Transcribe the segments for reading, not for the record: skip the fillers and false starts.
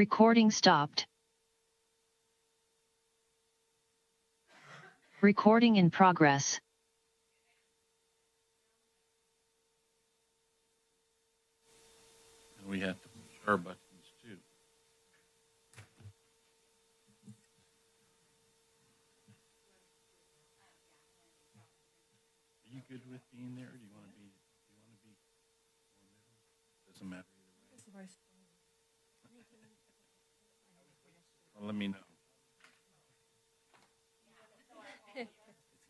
Recording stopped. Recording in progress. We have to push our buttons too. Are you good with being there? Or do you want to be? Doesn't matter either way. Well, let me know. It's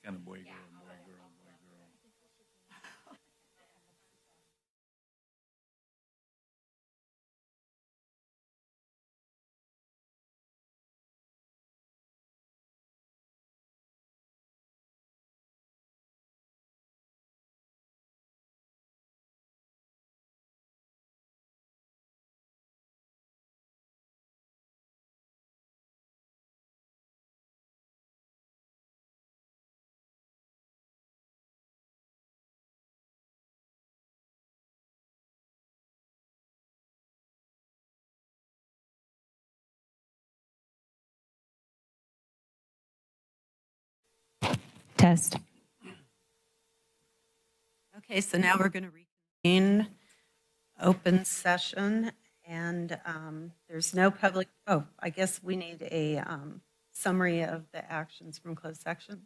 kind of boy, girl, boy, girl, boy, girl. Test. Okay, so now we're going to reconvene open session, and there's no public, I guess we need a summary of the actions from closed section.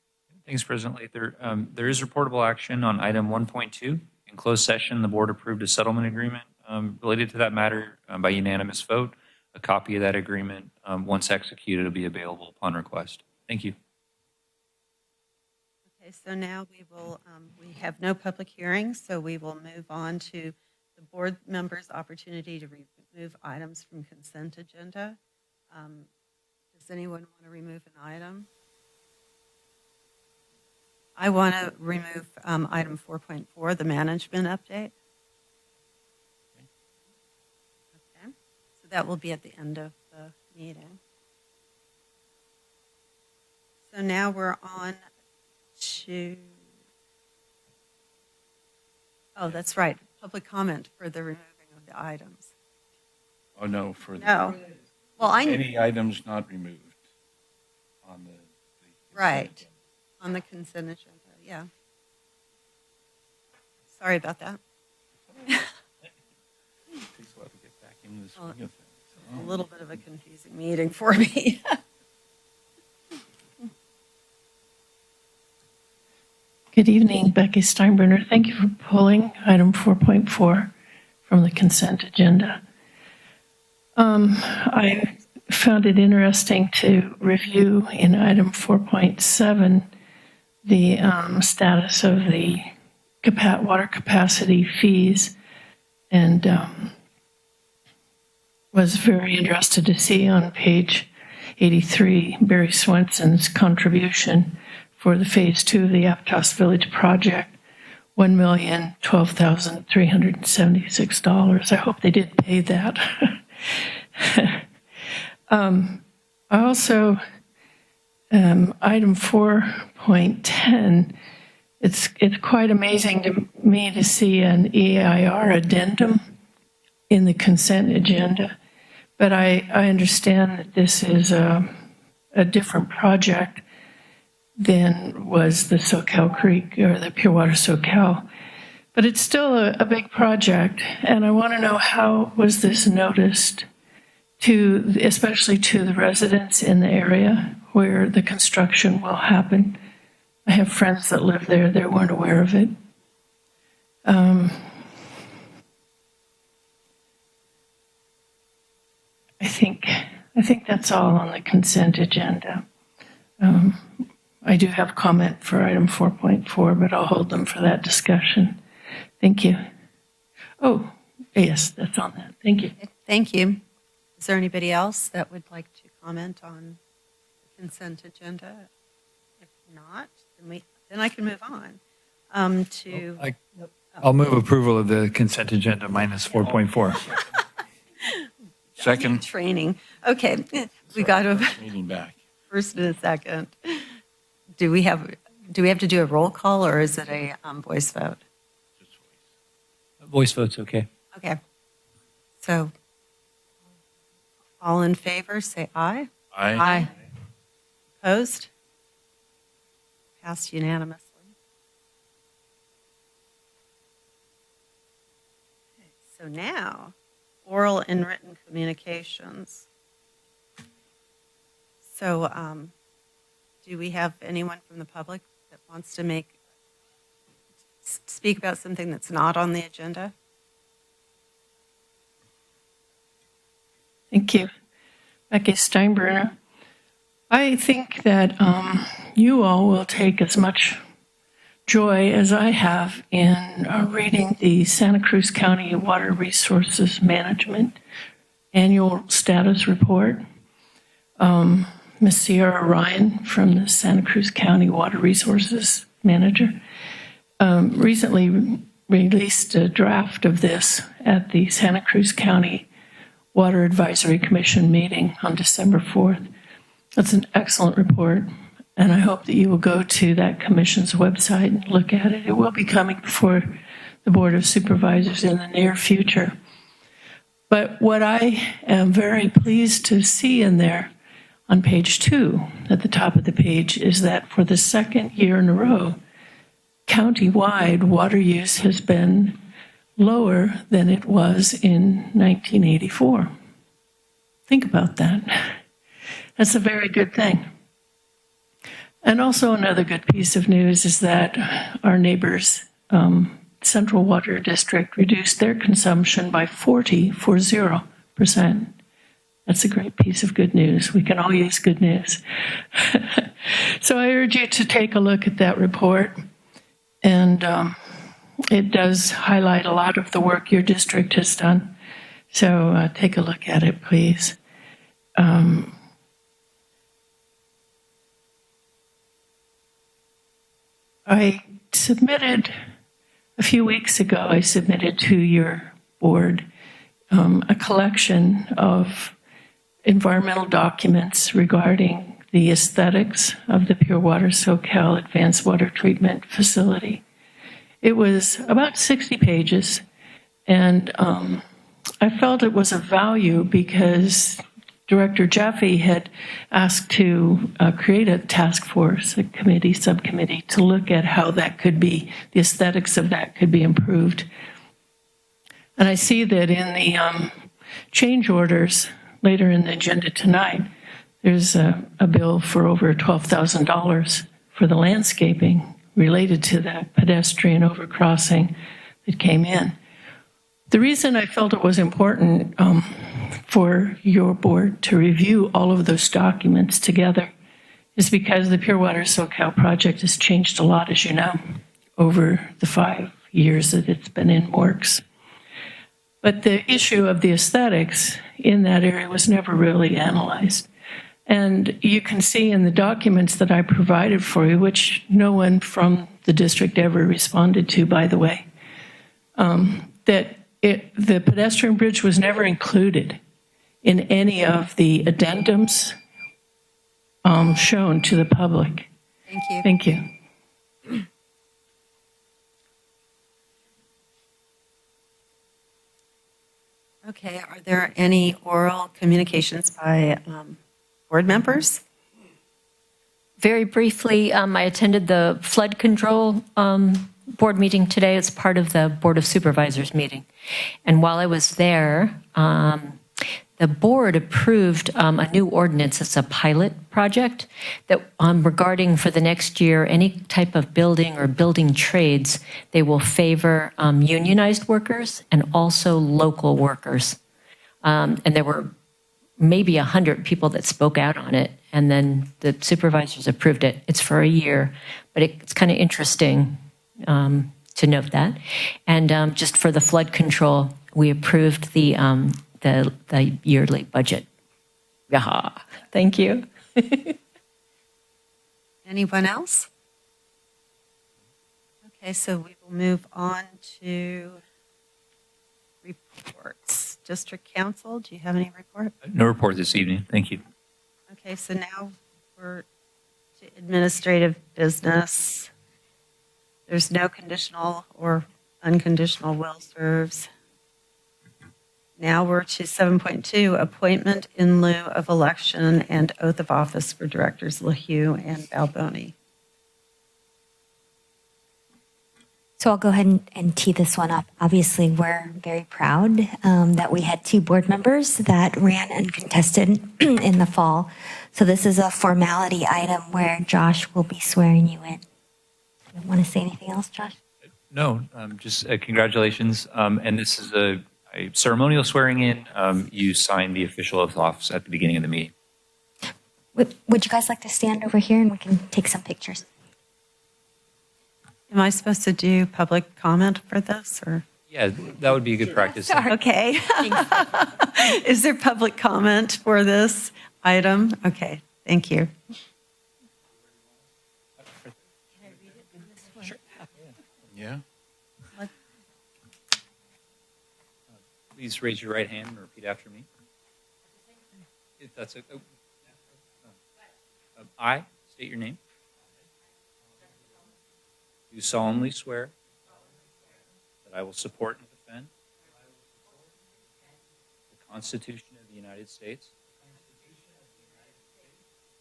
Thanks, President Lather. There is reportable action on item 1.2. In closed session, the board approved a settlement agreement related to that matter by unanimous vote. A copy of that agreement, once executed, will be available upon request. Thank you. Okay, so now we have no public hearings, so we will move on to the board members' opportunity to remove items from consent agenda. Does anyone want to remove an item? I want to remove item 4.4, the management update. Okay, so that will be at the end of the meeting. So now we're on to, that's right, public comment for the removing of the items. Oh, no, for No. Well, any items not removed on the right, on the consent agenda, yeah. Sorry about that. Takes a while to get back into the swing of things. A little bit of a confusing meeting for me. Good evening, Becky Steinbrenner. Thank you for pulling item 4.4 from the consent agenda. I found it interesting to review in item 4.7 the status of the water capacity fees, and was very interested to see on page 83 Barry Swenson's contribution for the phase 2 of the Aptos Village project, $1,012,376. I hope they did pay that. I also, item 4.10, it's quite amazing to me to see an EIR addendum in the consent agenda, but I understand that this is a different project than was the Soquel Creek or the Pure Water Soquel. But it's still a big project, and I want to know how was this noticed especially to the residents in the area where the construction will happen. I have friends that live there, they weren't aware of it. I think that's all on the consent agenda. I do have comment for item 4.4, but I'll hold them for that discussion. Thank you. Oh, yes, that's on that. Thank you. Thank you. Is there anybody else that would like to comment on the consent agenda? If not, then I can move on to. I'll move approval of the consent agenda minus 4.4. Second. Training. Okay, we got a Meeting back. first and a second. Do we have to do a roll call, or is it a voice vote? Just voice. Voice vote's okay. Okay. So All in favor, say aye. Aye. Opposed? Passed unanimously. Okay, so now, oral and written communications. So do we have anyone from the public that wants to speak about something that's not on the agenda? Thank you. Becky Steinbruner. I think that you all will take as much joy as I have in reading the Santa Cruz County Water Resources Management Annual Status Report. Ms. Sierra Ryan from the Santa Cruz County Water Resources Manager recently released a draft of this at the Santa Cruz County Water Advisory Commission meeting on December 4th. That's an excellent report, and I hope that you will go to that commission's website and look at it. It will be coming before the Board of Supervisors in the near future. But what I am very pleased to see in there on page 2, at the top of the page, is that for the second year in a row, county-wide water use has been lower than it was in 1984. Think about that. That's a very good thing. And also another good piece of news is that our neighbors, Central Water District, reduced their consumption by 40%. That's a great piece of good news. We can all use good news. So I urge you to take a look at that report. And it does highlight a lot of the work your district has done. So take a look at it, please. I submitted to your board a collection of environmental documents regarding the aesthetics of the Pure Water Soquel Advanced Water Treatment Facility. It was about 60 pages, and I felt it was of value because Director Jaffe had asked to create a task force, a subcommittee, to look at how that could be, the aesthetics of that could be improved. And I see that in the change orders later in the agenda tonight, there's a bill for over $12,000 for the landscaping related to that pedestrian overcrossing that came in. The reason I felt it was important for your board to review all of those documents together is because the Pure Water Soquel project has changed a lot, as you know, over the 5 years that it's been in works. But the issue of the aesthetics in that area was never really analyzed. And you can see in the documents that I provided for you, which no one from the district ever responded to, by the way, that the pedestrian bridge was never included in any of the addendums shown to the public. Thank you. Thank you. Okay, are there any oral communications by board members? Very briefly, I attended the flood control board meeting today as part of the Board of Supervisors meeting. And while I was there, the board approved a new ordinance. It's a pilot project that regarding for the next year, any type of building or building trades, they will favor unionized workers and also local workers. And there were maybe 100 people that spoke out on it, and then the supervisors approved it. It's for a year, but it's kind of interesting to note that. And just for the flood control, we approved the yearly budget. Yaha. Thank you. Anyone else? Okay, so we will move on to reports. District Council, do you have any report? No report this evening. Thank you. Okay, so now we're to administrative business. There's no conditional or unconditional will serves. Now we're to 7.2, appointment in lieu of election and oath of office for directors LaHue and Balboni. So I'll go ahead and tee this one up. Obviously, we're very proud that we had 2 board members that ran uncontested in the fall. So this is a formality item where Josh will be swearing you in. You want to say anything else, Josh? No, just congratulations. And this is a ceremonial swearing in. You sign the official oath of office at the beginning of the meeting. Would you guys like to stand over here and we can take some pictures? Am I supposed to do public comment for this, or? Yeah, that would be a good practice. Okay. Is there public comment for this item? Okay, thank you. Yeah. Please raise your right hand and repeat after me. If that's okay. I state your name. Do solemnly swear that I will support and defend the Constitution of the United States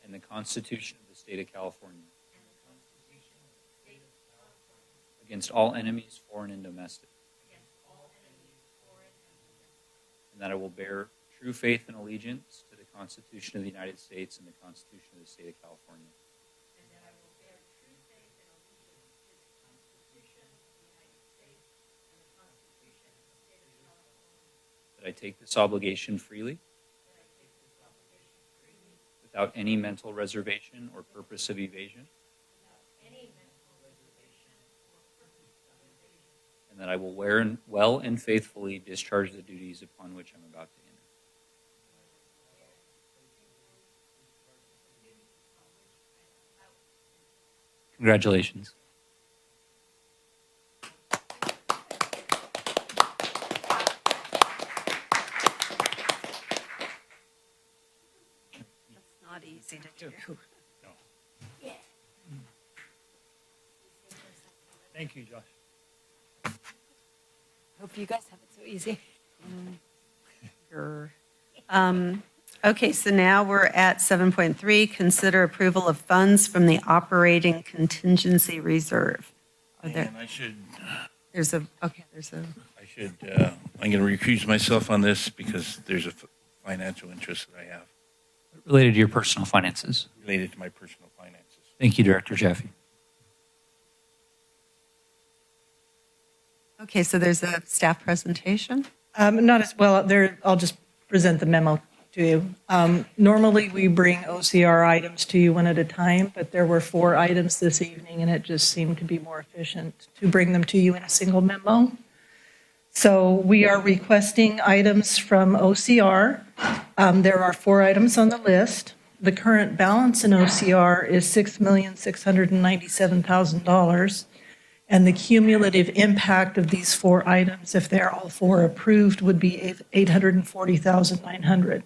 and the Constitution of the State of California against all enemies, foreign and domestic, and that I will bear true faith and allegiance to the Constitution of the United States and the Constitution of the State of California. That I take this obligation freely, without any mental reservation or purpose of evasion, and that I will well and faithfully discharge the duties upon which I'm about to enter. Congratulations. Not easy to do. Thank you, Josh. Hope you guys have it so easy. Sure. Okay, so now we're at 7.3, consider approval of funds from the operating contingency reserve. Are there, And I should, I'm going to recuse myself on this because there's a financial interest that I have Related to your personal finances. related to my personal finances. Thank you, Director Jaffe. okay, so there's a staff presentation. Not as well, there, I'll just present the memo to you. Normally, we bring OCR items to you one at a time, but there were 4 items this evening, and it just seemed to be more efficient to bring them to you in a single memo. So we are requesting items from OCR. There are 4 items on the list. The current balance in OCR is $6,697,000. And the cumulative impact of these 4 items, if they're all 4 approved, would be $840,900.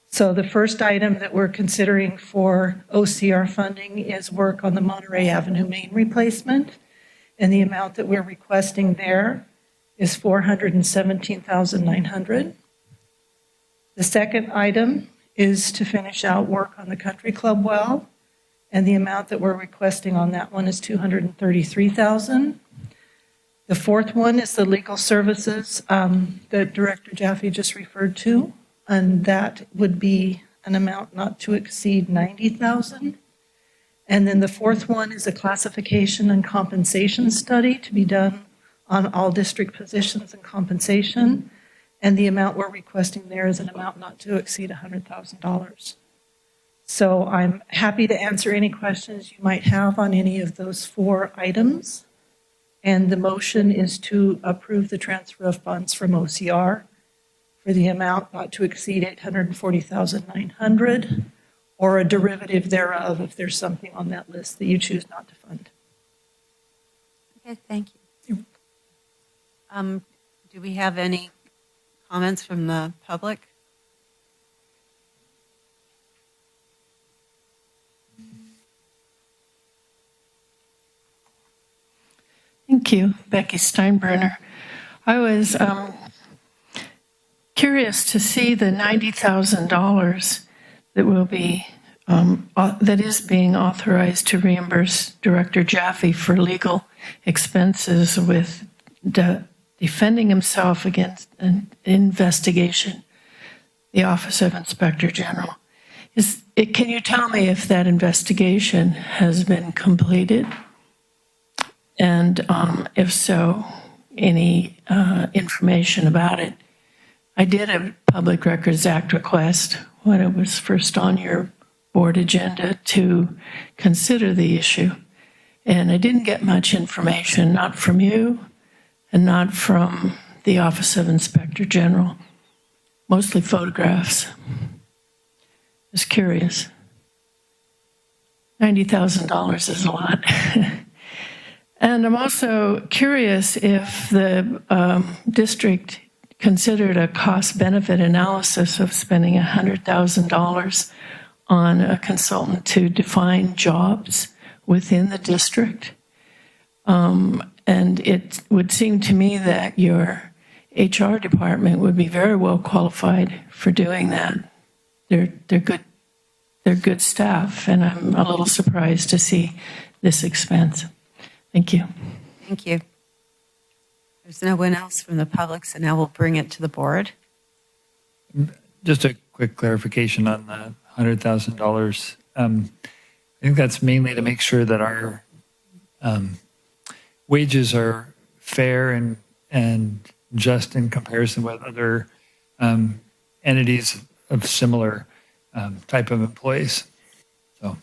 So the first item that we're considering for OCR funding is work on the Monterey Avenue main replacement. And the amount that we're requesting there is $417,900. The second item is to finish out work on the country club well. And the amount that we're requesting on that one is $233,000. The fourth one is the legal services that Director Jaffe just referred to, and that would be an amount not to exceed $90,000. And then the fourth one is a classification and compensation study to be done on all district positions and compensation, and the amount we're requesting there is an amount not to exceed $100,000. So I'm happy to answer any questions you might have on any of those 4 items. And the motion is to approve the transfer of funds from OCR for the amount not to exceed $840,900, or a derivative thereof if there's something on that list that you choose not to fund. Okay, thank you. Do we have any comments from the public? Thank you, Becky Steinbrenner. I was curious to see the $90,000 that will be that is being authorized to reimburse Director Jaffe for legal expenses with defending himself against an investigation, the Office of Inspector General. Can you tell me if that investigation has been completed? And if so, any information about it? I did a Public Records Act request when it was first on your board agenda to consider the issue. And I didn't get much information, not from you and not from the Office of Inspector General, mostly photographs. I was curious. $90,000 is a lot. And I'm also curious if the district considered a cost-benefit analysis of spending $100,000 on a consultant to define jobs within the district. And it would seem to me that your HR department would be very well qualified for doing that. They're good staff, and I'm a little surprised to see this expense. Thank you. Thank you. There's no one else from the public, so now we'll bring it to the board. Just a quick clarification on the $100,000. I think that's mainly to make sure that our wages are fair and just in comparison with other entities of similar type of employees. So,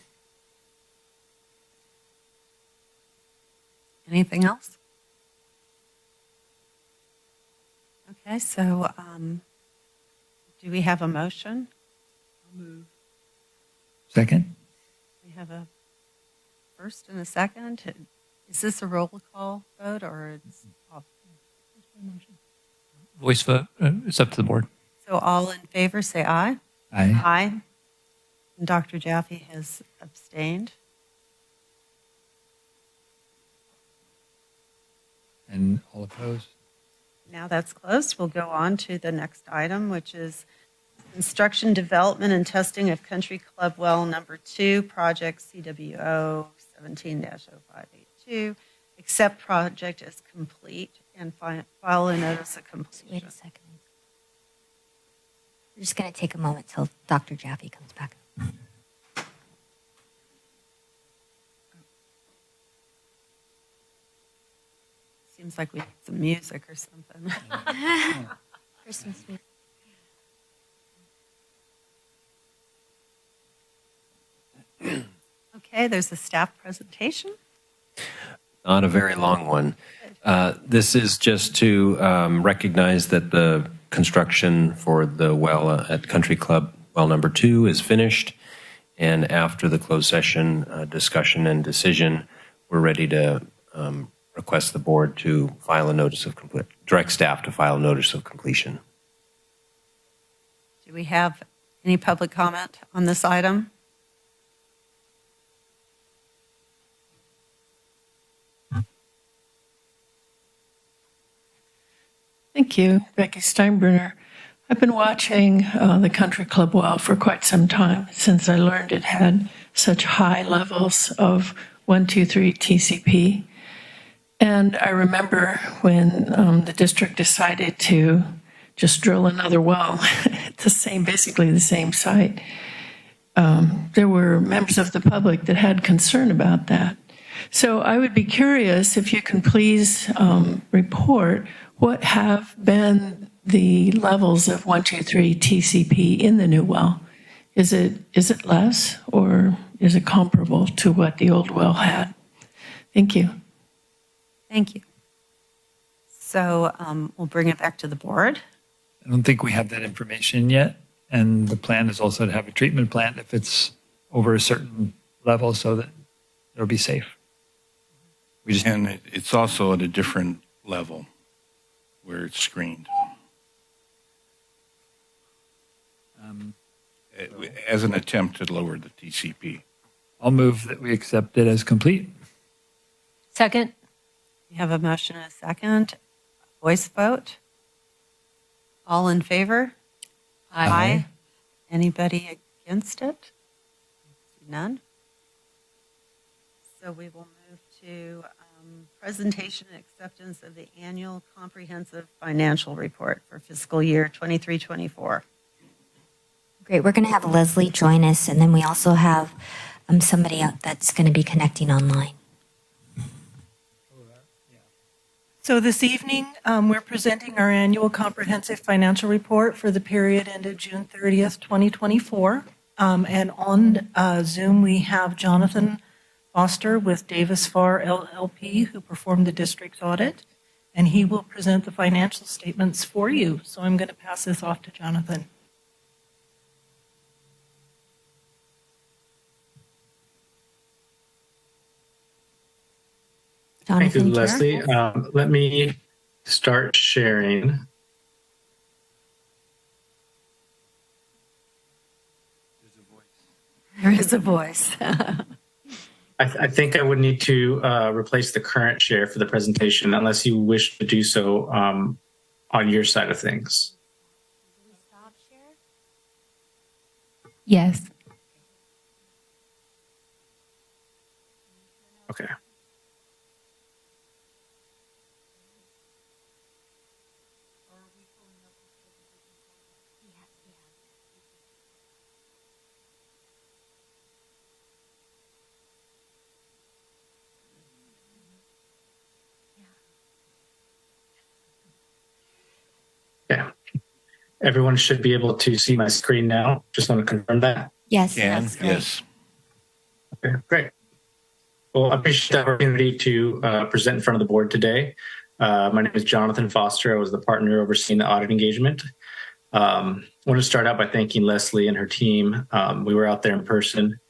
Anything else? Okay, so do we have a motion? second? We have a first and a second. Is this a roll call vote or it's off? Voice vote. It's up to the board. So all in favor, say aye. Aye. Aye. And Dr. Jaffe has abstained. And all opposed? Now that's closed. We'll go on to the next item, which is construction, development, and testing of Country Club Well Number 2, project CWO 17-0582. Accept project as complete and file a notice of completion. Wait a second. We're just going to take a moment till Dr. Jaffe comes back. Seems like we need some music or something. Christmas week. Okay, there's a staff presentation. Not a very long one. This is just to recognize that the construction for the well at Country Club Well Number 2 is finished. And after the closed session discussion and decision, we're ready to request the board to file a notice of direct staff to file a notice of completion. Do we have any public comment on this item? Thank you, Becky Steinbruner. I've been watching the Country Club Well for quite some time, since I learned it had such high levels of 123 TCP. And I remember when the district decided to just drill another well at basically the same site. There were members of the public that had concern about that. So I would be curious if you can please report what have been the levels of 123 TCP in the new well. Is it less or is it comparable to what the old well had? Thank you. Thank you. So we'll bring it back to the board. I don't think we have that information yet. And the plan is also to have a treatment plant if it's over a certain level so that it'll be safe. And it's also at a different level where it's screened. As an attempt to lower the TCP. I'll move that we accept it as complete. Second? We have a motion and a second. Voice vote. All in favor? Aye. Anybody against it? None? So we will move to presentation and acceptance of the annual comprehensive financial report for fiscal year 23-24. Great. We're going to have Leslie join us, and then we also have somebody that's going to be connecting online. So this evening, we're presenting our annual comprehensive financial report for the period ended June 30th, 2024. And on Zoom, we have Jonathan Foster with Davis Farr LLP, who performed the district's audit, and he will present the financial statements for you. So I'm going to pass this off to Jonathan. Thank you, Jonathan Leslie. Let me start sharing. There is a voice. I think I would need to replace the current share for the presentation unless you wish to do so on your side of things. Yes. Okay. Yeah. Everyone should be able to see my screen now. Just want to confirm that. Yes. Yes. Okay, great. Well, I appreciate the opportunity to present in front of the board today. My name is Jonathan Foster. I was the partner overseeing the audit engagement. I want to start out by thanking Leslie and her team. We were out there in person,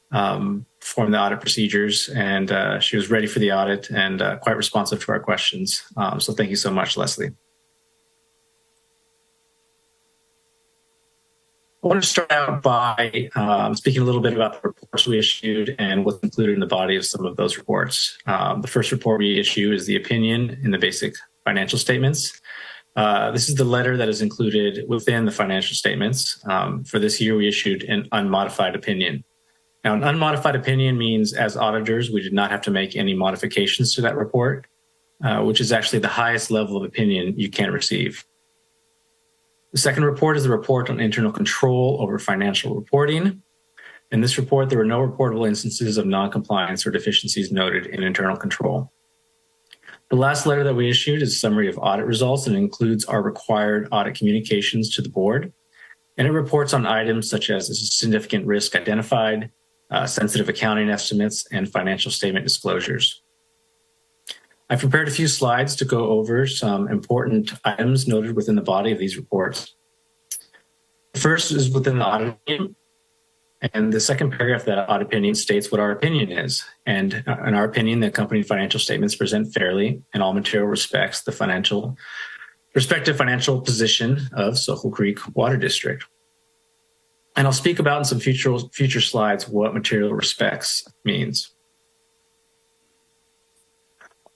performing the audit procedures, and she was ready for the audit and quite responsive to our questions. So thank you so much, Leslie. I want to start out by speaking a little bit about the reports we issued and what's included in the body of some of those reports. The first report we issue is the opinion in the basic financial statements. This is the letter that is included within the financial statements. For this year, we issued an unmodified opinion. Now, an unmodified opinion means as auditors, we did not have to make any modifications to that report, which is actually the highest level of opinion you can receive. The second report is the report on internal control over financial reporting. In this report, there were no reportable instances of noncompliance or deficiencies noted in internal control. The last letter that we issued is a summary of audit results and includes our required audit communications to the board. And it reports on items such as significant risk identified, sensitive accounting estimates, and financial statement disclosures. I've prepared a few slides to go over some important items noted within the body of these reports. The first is within the audit opinion, and the second paragraph of that audit opinion states what our opinion is. And in our opinion, the accompanying financial statements present fairly, in all material respects, the respective financial position of Soquel Creek Water District. And I'll speak about in some future slides what material respects means.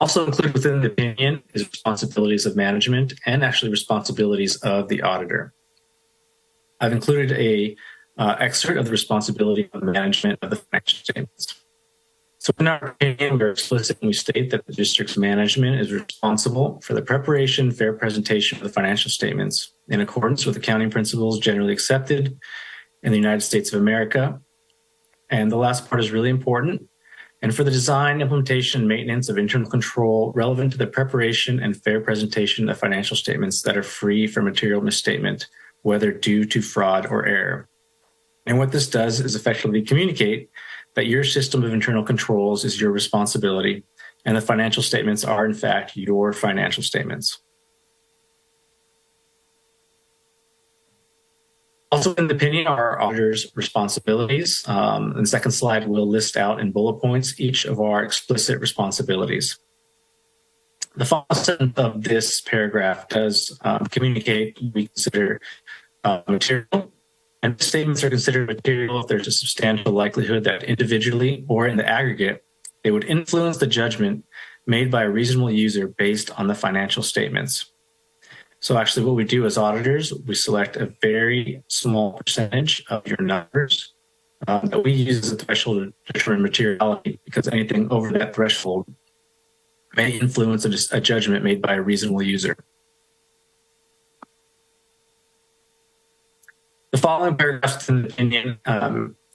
Also included within the opinion is responsibilities of management and actually responsibilities of the auditor. I've included a excerpt of the responsibility of management of the financial statements. So in our opinion, we're explicit and we state that the district's management is responsible for the preparation, fair presentation of the financial statements in accordance with accounting principles generally accepted in the United States of America. And the last part is really important. And for the design, implementation, and maintenance of internal control relevant to the preparation and fair presentation of financial statements that are free from material misstatement, whether due to fraud or error. And what this does is effectively communicate that your system of internal controls is your responsibility, and the financial statements are, in fact, your financial statements. Also in the opinion are our auditor's responsibilities. In the second slide, we'll list out in bullet points each of our explicit responsibilities. The final sentence of this paragraph does communicate we consider material, and statements are considered material if there's a substantial likelihood that individually or in the aggregate, they would influence the judgment made by a reasonable user based on the financial statements. So actually what we do as auditors, we select a very small percentage of your numbers that we use as a threshold to determine materiality, because anything over that threshold may influence a judgment made by a reasonable user. The following paragraphs in the opinion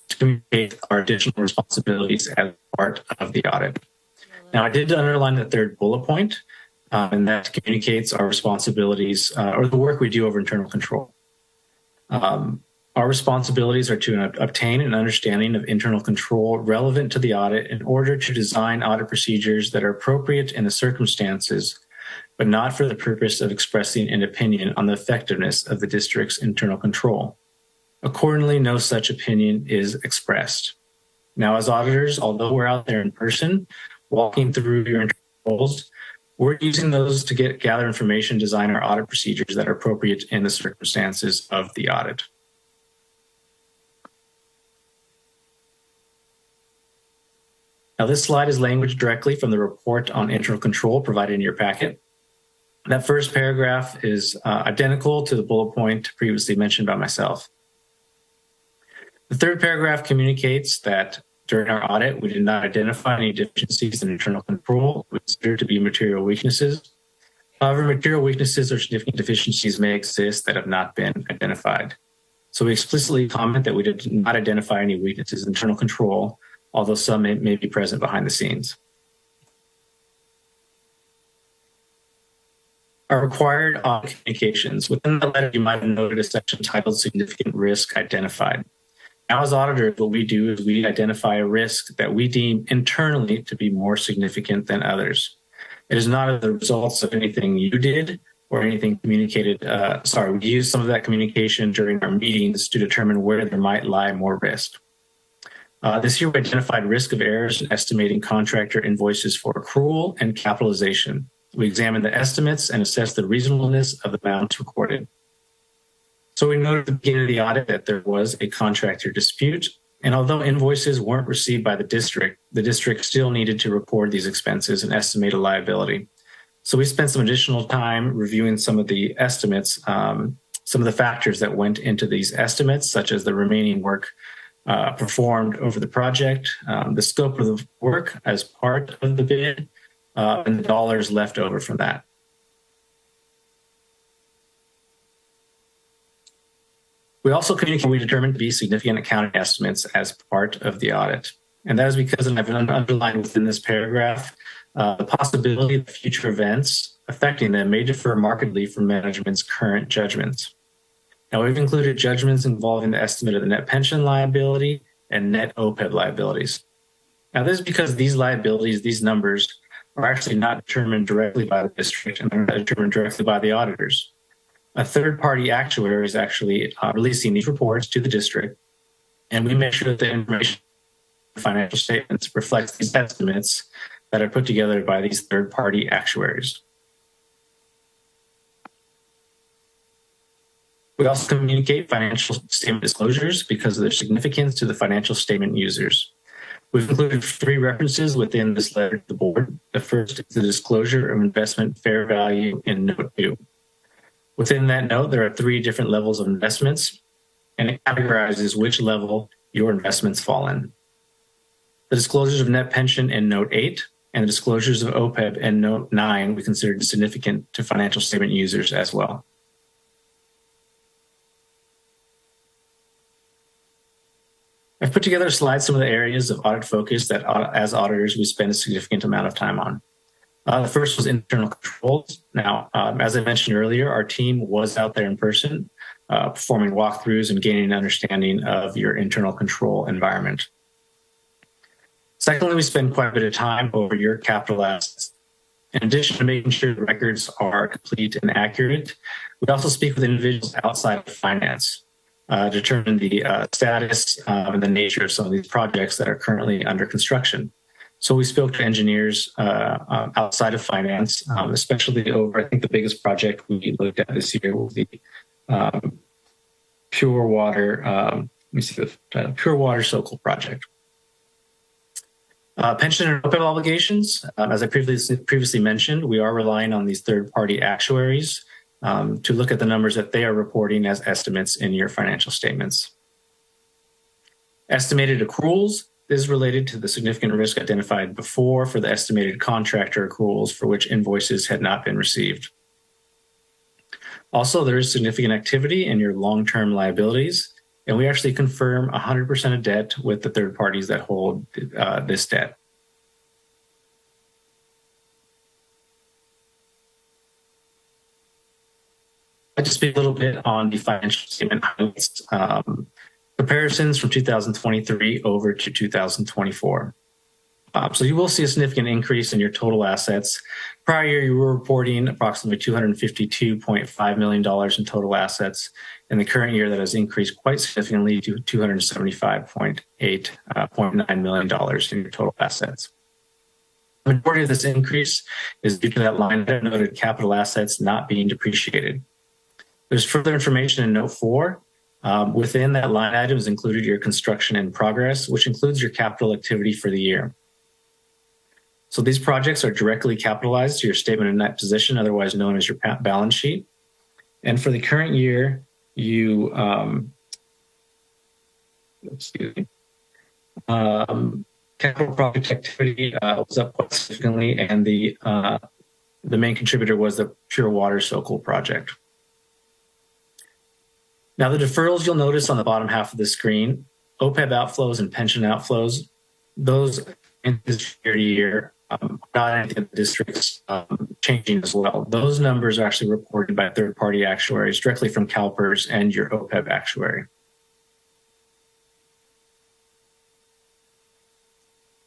communicate our additional responsibilities as part of the audit. Now, I did underline the third bullet point, and that communicates our responsibilities or the work we do over internal control. Our responsibilities are to obtain an understanding of internal control relevant to the audit in order to design audit procedures that are appropriate in the circumstances, but not for the purpose of expressing an opinion on the effectiveness of the district's internal control. Accordingly, no such opinion is expressed. Now, as auditors, although we're out there in person, walking through your internal controls, we're using those to gather information, design our audit procedures that are appropriate in the circumstances of the audit. Now, this slide is language directly from the report on internal control provided in your packet. That first paragraph is identical to the bullet point previously mentioned by myself. The third paragraph communicates that during our audit, we did not identify any deficiencies in internal control we considered to be material weaknesses. However, material weaknesses or significant deficiencies may exist that have not been identified. So we explicitly comment that we did not identify any weaknesses in internal control, although some may be present behind the scenes. Our required audit communications. Within the letter, you might have noted a section titled Significant Risk Identified. Now, as auditors, what we do is we identify a risk that we deem internally to be more significant than others. It is not the results of anything you did or anything communicated. We use some of that communication during our meetings to determine where there might lie more risk. This year, we identified risk of errors in estimating contractor invoices for accrual and capitalization. We examined the estimates and assessed the reasonableness of the amounts recorded. So we noted at the beginning of the audit that there was a contractor dispute, and although invoices weren't received by the district still needed to record these expenses and estimate a liability. So we spent some additional time reviewing some of the estimates, some of the factors that went into these estimates, such as the remaining work performed over the project, the scope of the work as part of the bid, and the dollars left over from that. We also communicate we determined to be significant accounting estimates as part of the audit. And that is because, and I've underlined within this paragraph, the possibility of future events affecting them may differ markedly from management's current judgments. Now, we've included judgments involving the estimate of the net pension liability and net OPEB liabilities. Now, this is because these liabilities, these numbers, are actually not determined directly by the district, and they're not determined directly by the auditors. A third-party actuary is actually releasing these reports to the district, and we make sure that the information in the financial statements reflects these estimates that are put together by these third-party actuaries. We also communicate financial statement disclosures because of their significance to the financial statement users. We've included 3 references within this letter to the board. The first is the disclosure of investment fair value in Note 2. Within that note, there are 3 different levels of investments, and it categorizes which level your investments fall in. The disclosures of net pension in Note 8 and the disclosures of OPEB in Note 9 we considered significant to financial statement users as well. I've put together a slide, some of the areas of audit focus that as auditors we spend a significant amount of time on. The first was internal controls. Now, as I mentioned earlier, our team was out there in person, performing walkthroughs and gaining an understanding of your internal control environment. Secondly, we spend quite a bit of time over your capital assets. In addition to making sure the records are complete and accurate, we also speak with individuals outside of finance, determine the status and the nature of some of these projects that are currently under construction. So we spoke to engineers outside of finance, especially over, I think the biggest project we looked at this year was the pure water, pure water Soquel project. Pension and OPEB obligations, as I previously mentioned, we are relying on these third-party actuaries to look at the numbers that they are reporting as estimates in your financial statements. Estimated accruals is related to the significant risk identified before for the estimated contractor accruals for which invoices had not been received. Also, there is significant activity in your long-term liabilities, and we actually confirm 100% of debt with the third parties that hold this debt. I'd just speak a little bit on the financial statement highlights, comparisons from 2023 over to 2024. So you will see a significant increase in your total assets. Prior year, you were reporting approximately $252.5 million in total assets. In the current year, that has increased quite significantly to $275.9 million in your total assets. The majority of this increase is due to that line item noted capital assets not being depreciated. There's further information in note 4. Within that line item is included your construction in progress, which includes your capital activity for the year. So these projects are directly capitalized to your statement of net position, otherwise known as your balance sheet. And for the current year, you capital project activity was up quite significantly, and the main contributor was the pure water Soquel project. Now, the deferrals you'll notice on the bottom half of the screen, OPEB outflows and pension outflows, those in this year to year, not anything in the district's changing as well. Those numbers are actually reported by third-party actuaries directly from CalPERS and your OPEB actuary.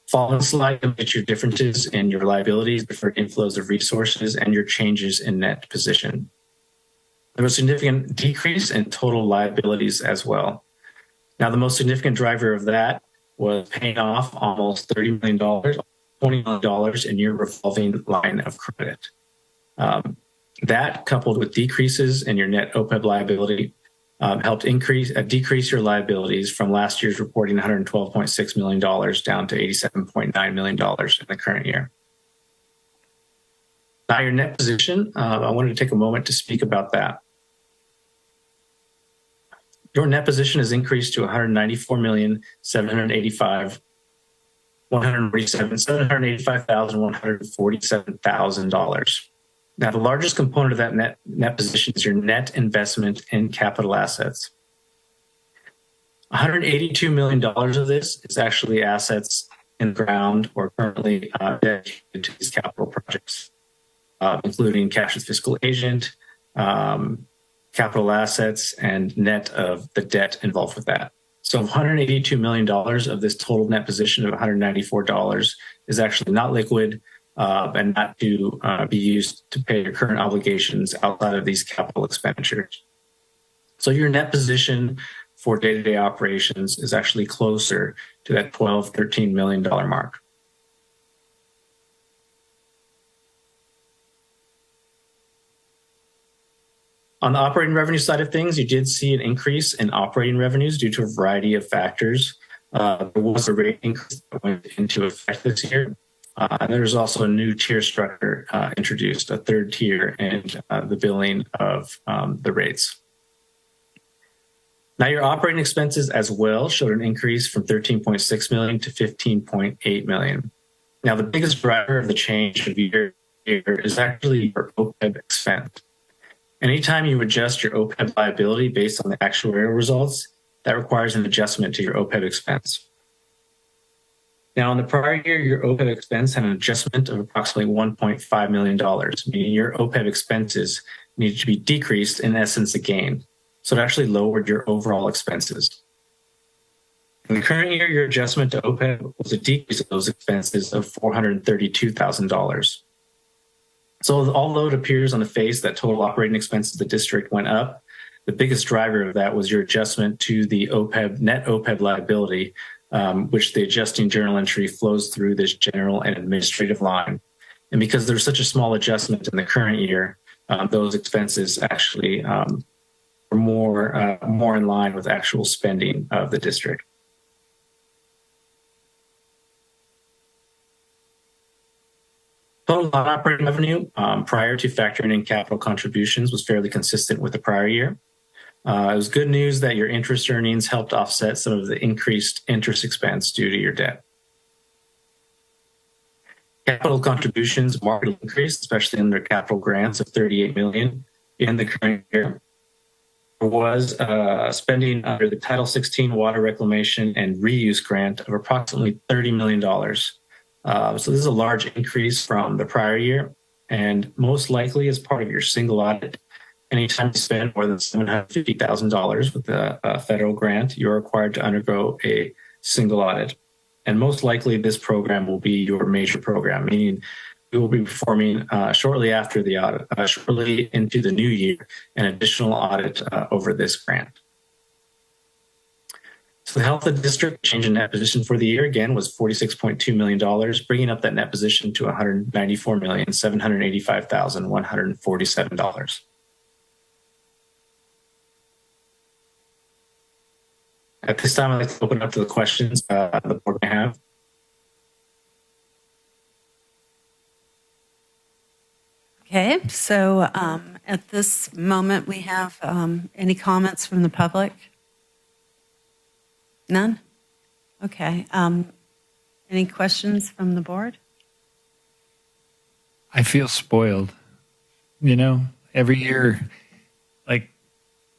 Following slide, you'll get your differences in your liabilities, deferred inflows of resources, and your changes in net position. There was a significant decrease in total liabilities as well. Now, the most significant driver of that was paying off almost $30 million, $20 million in your revolving line of credit. That, coupled with decreases in your net OPEB liability, helped decrease your liabilities from last year's reporting $112.6 million down to $87.9 million in the current year. Now, your net position, I wanted to take a moment to speak about that. Your net position has increased to $785,147,000. Now, the largest component of that net position is your net investment in capital assets. $182 million of this is actually assets in the ground or currently dedicated to these capital projects, including cash with fiscal agent, capital assets, and net of the debt involved with that. So $182 million of this total net position of $194 is actually not liquid and not to be used to pay your current obligations outside of these capital expenditures. So your net position for day-to-day operations is actually closer to that $12, $13 million mark. On the operating revenue side of things, you did see an increase in operating revenues due to a variety of factors. There was a rate increase that went into effect this year. And there's also a new tier structure introduced, a third tier, and the billing of the rates. Now, your operating expenses as well showed an increase from $13.6 million to $15.8 million. Now, the biggest driver of the change of year to year is actually your OPEB expense. Anytime you adjust your OPEB liability based on the actuarial results, that requires an adjustment to your OPEB expense. Now, in the prior year, your OPEB expense had an adjustment of approximately $1.5 million, meaning your OPEB expenses needed to be decreased, in essence, a gain. So it actually lowered your overall expenses. In the current year, your adjustment to OPEB was a decrease of those expenses of $432,000. So although it appears on the face that total operating expenses of the district went up, the biggest driver of that was your adjustment to the OPEB, net OPEB liability, which the adjusting journal entry flows through this general and administrative line. And because there's such a small adjustment in the current year, those expenses actually are more in line with actual spending of the district. Total non-operating revenue prior to factoring in capital contributions was fairly consistent with the prior year. It was good news that your interest earnings helped offset some of the increased interest expense due to your debt. Capital contributions markedly increased, especially under capital grants of $38 million in the current year. There was spending under the Title 16 Water Reclamation and Reuse Grant of approximately $30 million. So this is a large increase from the prior year, and most likely as part of your single audit. Anytime you spend more than $750,000 with a federal grant, you're required to undergo a single audit. And most likely this program will be your major program, meaning we will be performing shortly after the audit, shortly into the new year, an additional audit over this grant. So the health of the district change in net position for the year, again, was $46.2 million, bringing up that net position to $194,785,147. At this time, I'd like to open up to the questions the board may have. Okay, so at this moment, we have any comments from the public? None? Okay. Any questions from the board? I feel spoiled. You know, every year, like,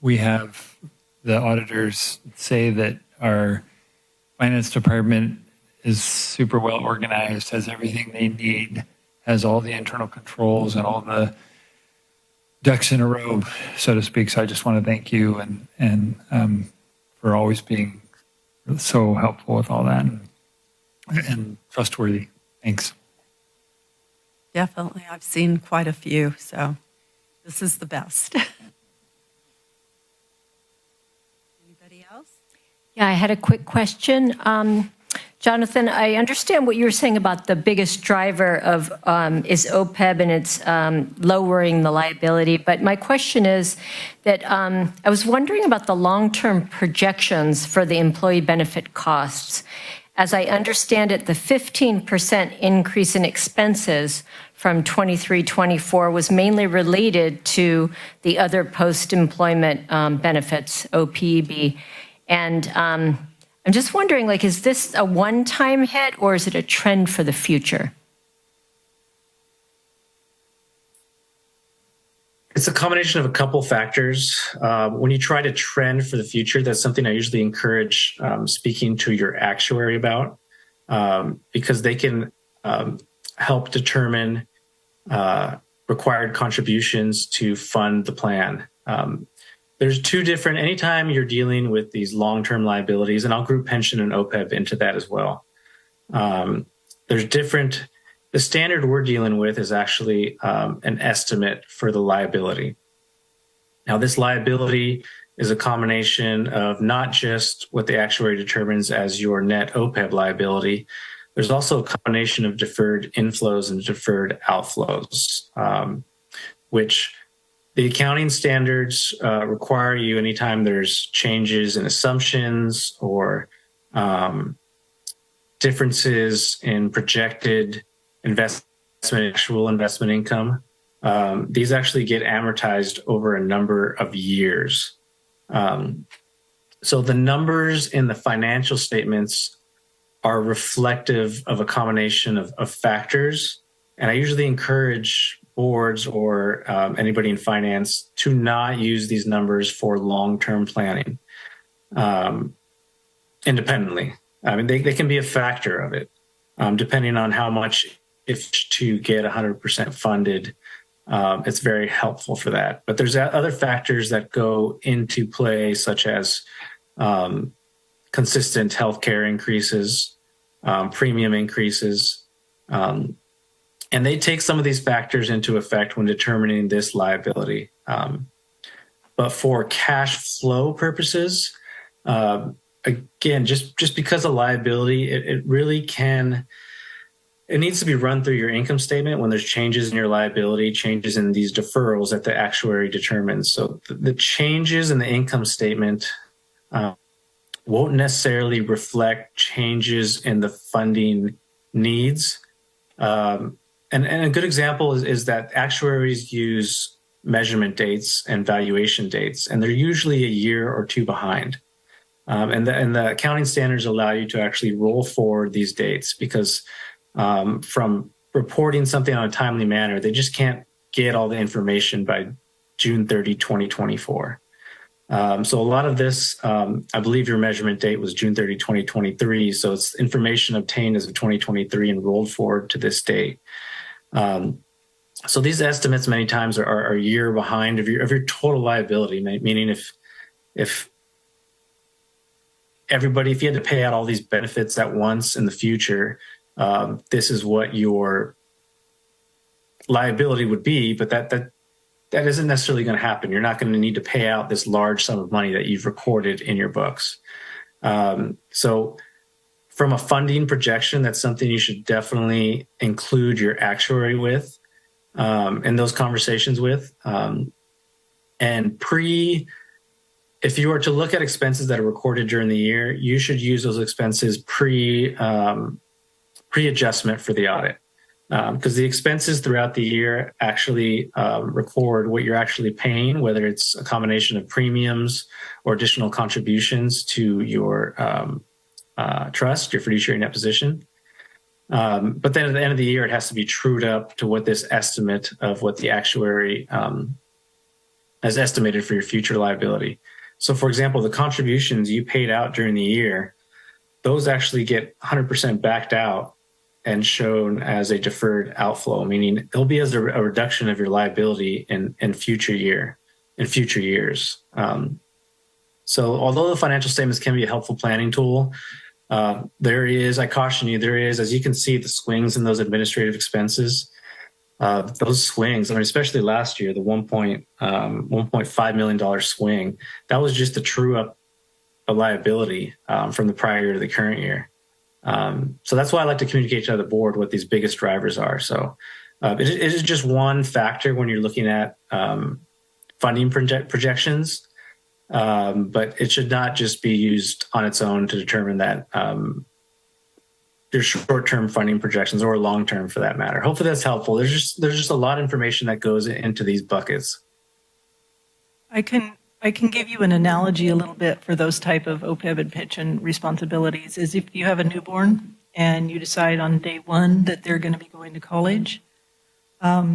we have the auditors say that our finance department is super well organized, has everything they need, has all the internal controls and all the ducks in a row, so to speak. So I just want to thank you and for always being so helpful with all that and trustworthy. Thanks. Definitely. I've seen quite a few, so this is the best. Anybody else? Yeah, I had a quick question. Jonathan, I understand what you were saying about the biggest driver of is OPEB and it's lowering the liability. But my question is that I was wondering about the long-term projections for the employee benefit costs. As I understand it, the 15% increase in expenses from 23-24 was mainly related to the other post-employment benefits, OPEB. And I'm just wondering, like, is this a one-time hit or is it a trend for the future? It's a combination of a couple factors. When you try to trend for the future, that's something I usually encourage speaking to your actuary about because they can help determine required contributions to fund the plan. There's two different, anytime you're dealing with these long-term liabilities, and I'll group pension and OPEB into that as well. There's different, the standard we're dealing with is actually an estimate for the liability. Now, this liability is a combination of not just what the actuary determines as your net OPEB liability, there's also a combination of deferred inflows and deferred outflows, which the accounting standards require you anytime there's changes in assumptions or differences in projected actual investment income. These actually get amortized over a number of years. So the numbers in the financial statements are reflective of a combination of factors. And I usually encourage boards or anybody in finance to not use these numbers for long-term planning independently. I mean, they can be a factor of it, depending on how much if to get 100% funded. It's very helpful for that. But there's other factors that go into play, such as consistent healthcare increases, premium increases, and they take some of these factors into effect when determining this liability. But for cash flow purposes, again, just because a liability, it really can, it needs to be run through your income statement when there's changes in your liability, changes in these deferrals that the actuary determines. So the changes in the income statement won't necessarily reflect changes in the funding needs. And a good example is that actuaries use measurement dates and valuation dates, and they're usually a year or two behind. And the accounting standards allow you to actually roll forward these dates because from reporting something on a timely manner, they just can't get all the information by June 30, 2024. So a lot of this, I believe your measurement date was June 30, 2023. So it's information obtained as of 2023 and rolled forward to this date. So these estimates many times are a year behind of your total liability, meaning if you had to pay out all these benefits at once in the future, this is what your liability would be, but that isn't necessarily going to happen. You're not going to need to pay out this large sum of money that you've recorded in your books. So from a funding projection, that's something you should definitely include your actuary with in those conversations with. If you were to look at expenses that are recorded during the year, you should use those expenses pre-adjustment for the audit. Because the expenses throughout the year actually record what you're actually paying, whether it's a combination of premiums or additional contributions to your trust, your fiduciary net position. But then at the end of the year, it has to be trued up to what this estimate of what the actuary has estimated for your future liability. So for example, the contributions you paid out during the year, those actually get 100% backed out and shown as a deferred outflow, meaning it'll be as a reduction of your liability in future years. So although the financial statements can be a helpful planning tool, I caution you, there is, as you can see, the swings in those administrative expenses. Those swings, especially last year, the $1.5 million swing, that was just a true up a liability from the prior year to the current year. So that's why I like to communicate to the board what these biggest drivers are. So it is just one factor when you're looking at funding projections, but it should not just be used on its own to determine that your short-term funding projections or long-term for that matter. Hopefully that's helpful. There's just a lot of information that goes into these buckets. I can give you an analogy a little bit for those type of OPEB and pension responsibilities is if you have a newborn and you decide on day one that they're going to be going to college,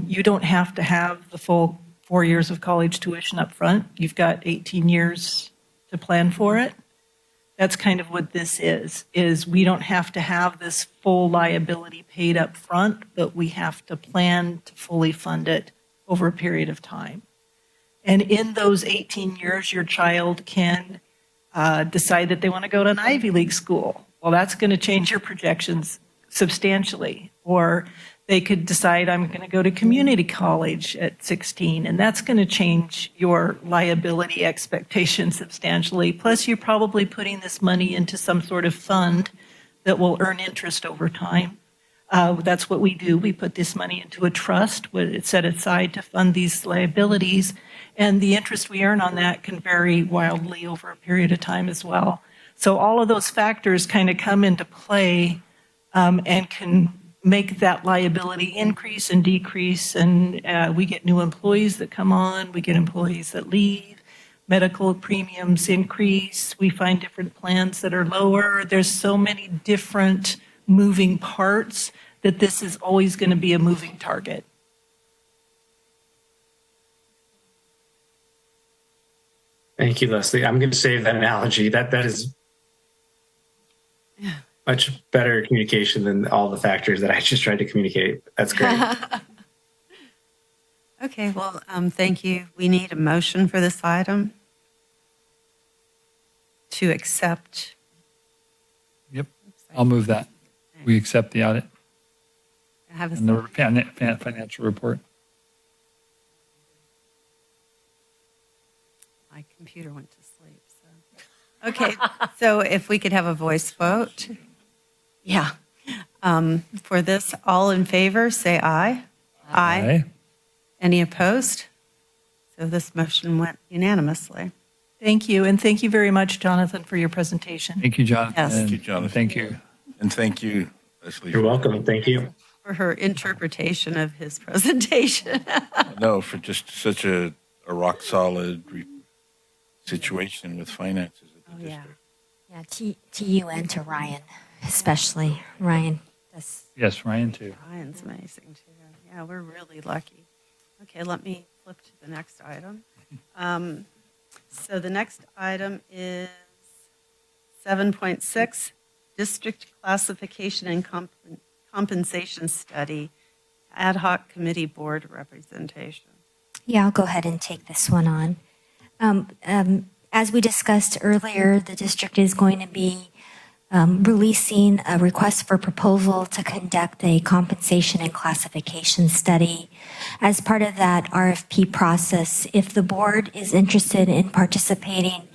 you don't have to have the full 4 years of college tuition up front. You've got 18 years to plan for it. That's kind of what this is we don't have to have this full liability paid up front, but we have to plan to fully fund it over a period of time. And in those 18 years, your child can decide that they want to go to an Ivy League school. Well, that's going to change your projections substantially. Or they could decide, I'm going to go to community college at 16, and that's going to change your liability expectations substantially. Plus, you're probably putting this money into some sort of fund that will earn interest over time. That's what we do. We put this money into a trust, it's set aside to fund these liabilities, and the interest we earn on that can vary wildly over a period of time as well. So all of those factors kind of come into play and can make that liability increase and decrease, and we get new employees that come on, we get employees that leave, medical premiums increase, we find different plans that are lower. There's so many different moving parts that this is always going to be a moving target. Thank you, Leslie. I'm going to save that analogy. That is much better communication than all the factors that I just tried to communicate. That's great. Okay, well, thank you. We need a motion for this item to accept. Yep, I'll move that. We accept the audit Have and the financial report. My computer went to sleep. So. Okay, so if we could have a voice vote. Yeah. For this, all in favor, say aye. Aye. Any opposed? So this motion went unanimously. Thank you, and thank you very much, Jonathan, for your presentation. Thank you, Jonathan. Yes. Thank you, Jonathan. Thank you. And thank you, Leslie. You're welcome. Thank you. for her interpretation of his presentation. No, for just such a rock solid situation with finances at the Oh, yeah. district. Yeah, to you and to Ryan, especially Ryan. That's Yes, Ryan too. Ryan's amazing too. Yeah, we're really lucky. Okay, let me flip to the next item. So the next item is 7.6, District Classification and Compensation Study, Ad Hoc Committee Board Representation. Yeah, I'll go ahead and take this one on. As we discussed earlier, the district is going to be releasing a request for proposal to conduct a compensation and classification study. As part of that RFP process, if the board is interested in participating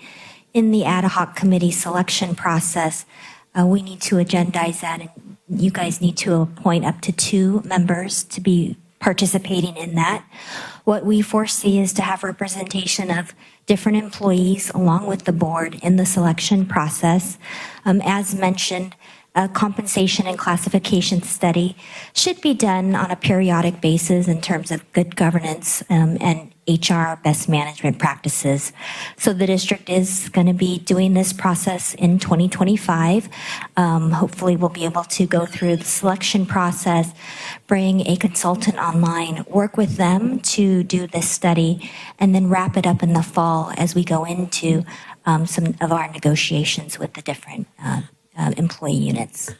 in the ad hoc committee selection process, we need to agendize that, and you guys need to appoint up to 2 members to be participating in that. What we foresee is to have representation of different employees along with the board in the selection process. As mentioned, a compensation and classification study should be done on a periodic basis in terms of good governance and HR best management practices. So the district is going to be doing this process in 2025. Hopefully we'll be able to go through the selection process, bring a consultant online, work with them to do this study, and then wrap it up in the fall as we go into some of our negotiations with the different employee units.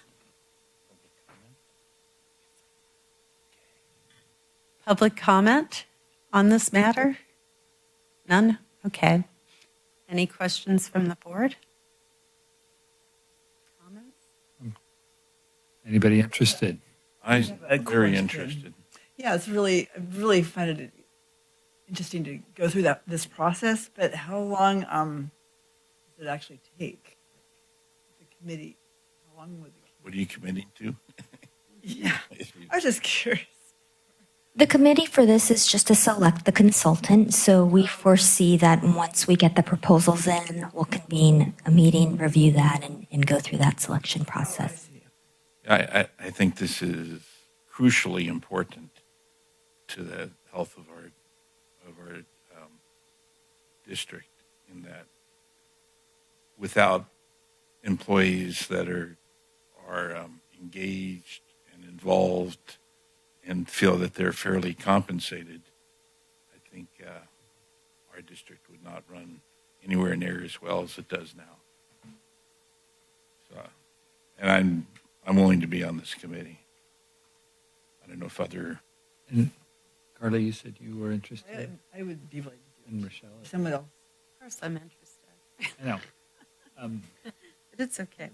Public comment on this matter? None? Okay. Any questions from the board? Comments? Anybody interested? I'm A very question. interested. Yeah, I really find it interesting to go through this process, but how long does it actually take? The committee, how long would the What are you committing to? Yeah, I was just curious. The committee for this is just to select the consultant, so we foresee that once we get the proposals in, we'll convene a meeting, review that, and go through that selection process. I think this is crucially important to the health of our district, in that without employees that are engaged and involved and feel that they're fairly compensated, I think our district would not run anywhere near as well as it does now. So, and I'm willing to be on this committee. I don't know if other. And Carla, you said you were interested. I would be willing to do And it. Rochelle. Someone else. Of course, I'm interested. I know. But it's okay.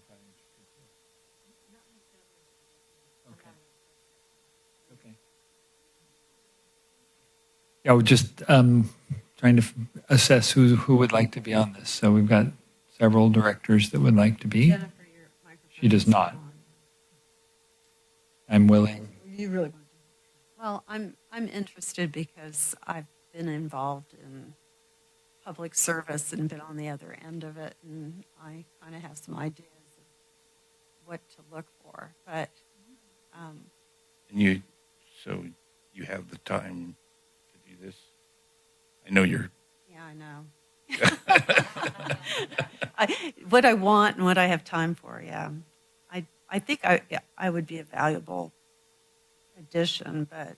Okay. Yeah, we're just trying to assess who would like to be on this. So we've got several directors that would like to be. Jennifer, your microphone She does is not. on. I'm willing. You really want to do Well, I'm interested because I've been involved in public service and been on the other end of it, and I kind of have some ideas of what to look for. But And you have the time to do this. I know you're. yeah, I know. What I want and what I have time for. Yeah, I think I would be a valuable addition, but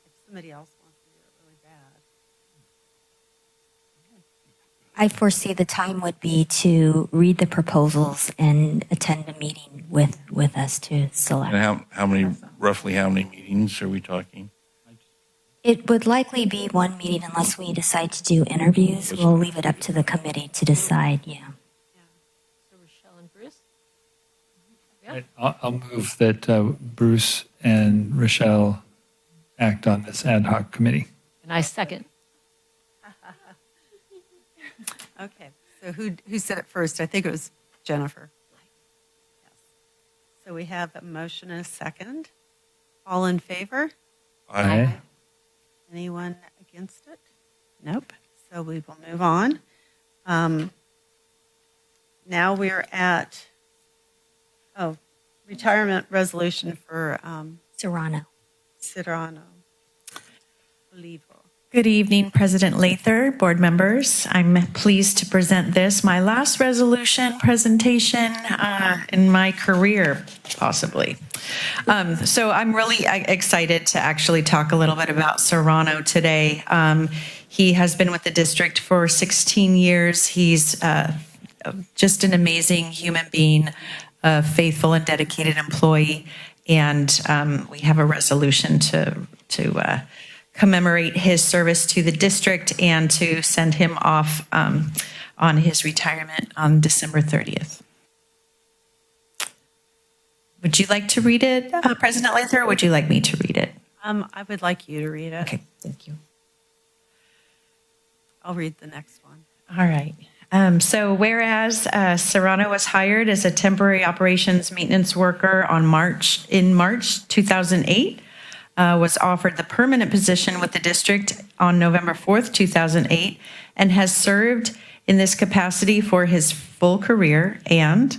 if somebody else wants to do it really bad. I foresee the time would be to read the proposals and attend a meeting with us to select. And roughly how many meetings are we talking? It would likely be one meeting unless we decide to do interviews. We'll leave it up to the committee to decide, yeah. So Rochelle and Bruce? I'll move that Bruce and Rochelle act on this ad hoc committee. And I second. Okay, so who said it first? I think it was Jennifer. Yes. So we have a motion and a second. All in favor? Aye. Anyone against it? Nope. So we will move on. Now we're at, retirement resolution for Serrano. Serrano. Olivo. Good evening, President Lather, board members. I'm pleased to present this, my last resolution presentation in my career, possibly. So I'm really excited to actually talk a little bit about Serrano today. He has been with the district for 16 years. He's just an amazing human being, a faithful and dedicated employee, and we have a resolution to commemorate his service to the district and to send him off on his retirement on December 30th. Would you like to read it, President Lather, or would you like me to read it? I would like you to read it. Okay, thank you. I'll read the next one. All right. So whereas Serrano was hired as a temporary operations maintenance worker in March 2008, was offered the permanent position with the district on November 4th, 2008, and has served in this capacity for his full career. And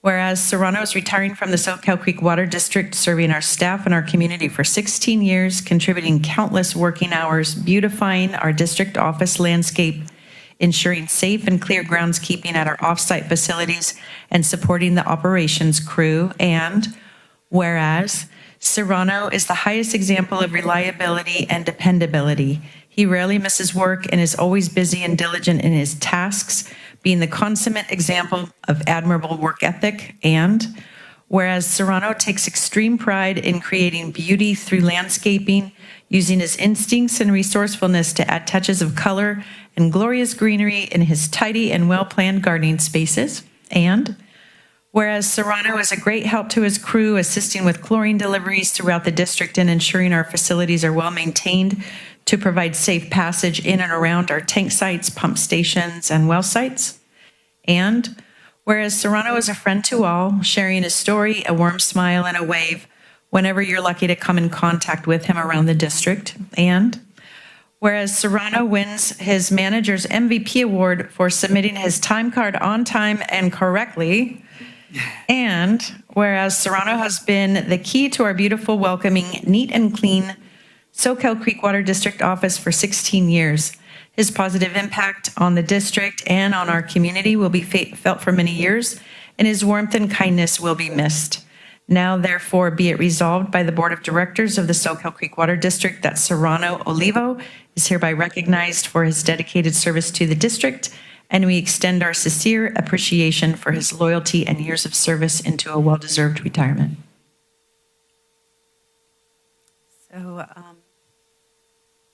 whereas Serrano is retiring from the Soquel Creek Water District, serving our staff and our community for 16 years, contributing countless working hours, beautifying our district office landscape, ensuring safe and clear groundskeeping at our off-site facilities, and supporting the operations crew. And whereas Serrano is the highest example of reliability and dependability. He rarely misses work and is always busy and diligent in his tasks, being the consummate example of admirable work ethic. And whereas Serrano takes extreme pride in creating beauty through landscaping, using his instincts and resourcefulness to add touches of color and glorious greenery in his tidy and well-planned gardening spaces. And whereas Serrano is a great help to his crew, assisting with chlorine deliveries throughout the district and ensuring our facilities are well maintained to provide safe passage in and around our tank sites, pump stations, and well sites. And whereas Serrano is a friend to all, sharing a story, a warm smile, and a wave whenever you're lucky to come in contact with him around the district. And whereas Serrano wins his manager's MVP award for submitting his time card on time and correctly. And whereas Serrano has been the key to our beautiful, welcoming, neat and clean Soquel Creek Water District office for 16 years. His positive impact on the district and on our community will be felt for many years, and his warmth and kindness will be missed. Now, therefore, be it resolved by the Board of Directors of the Soquel Creek Water District that Serrano Olivo is hereby recognized for his dedicated service to the district, and we extend our sincere appreciation for his loyalty and years of service into a well-deserved retirement. So,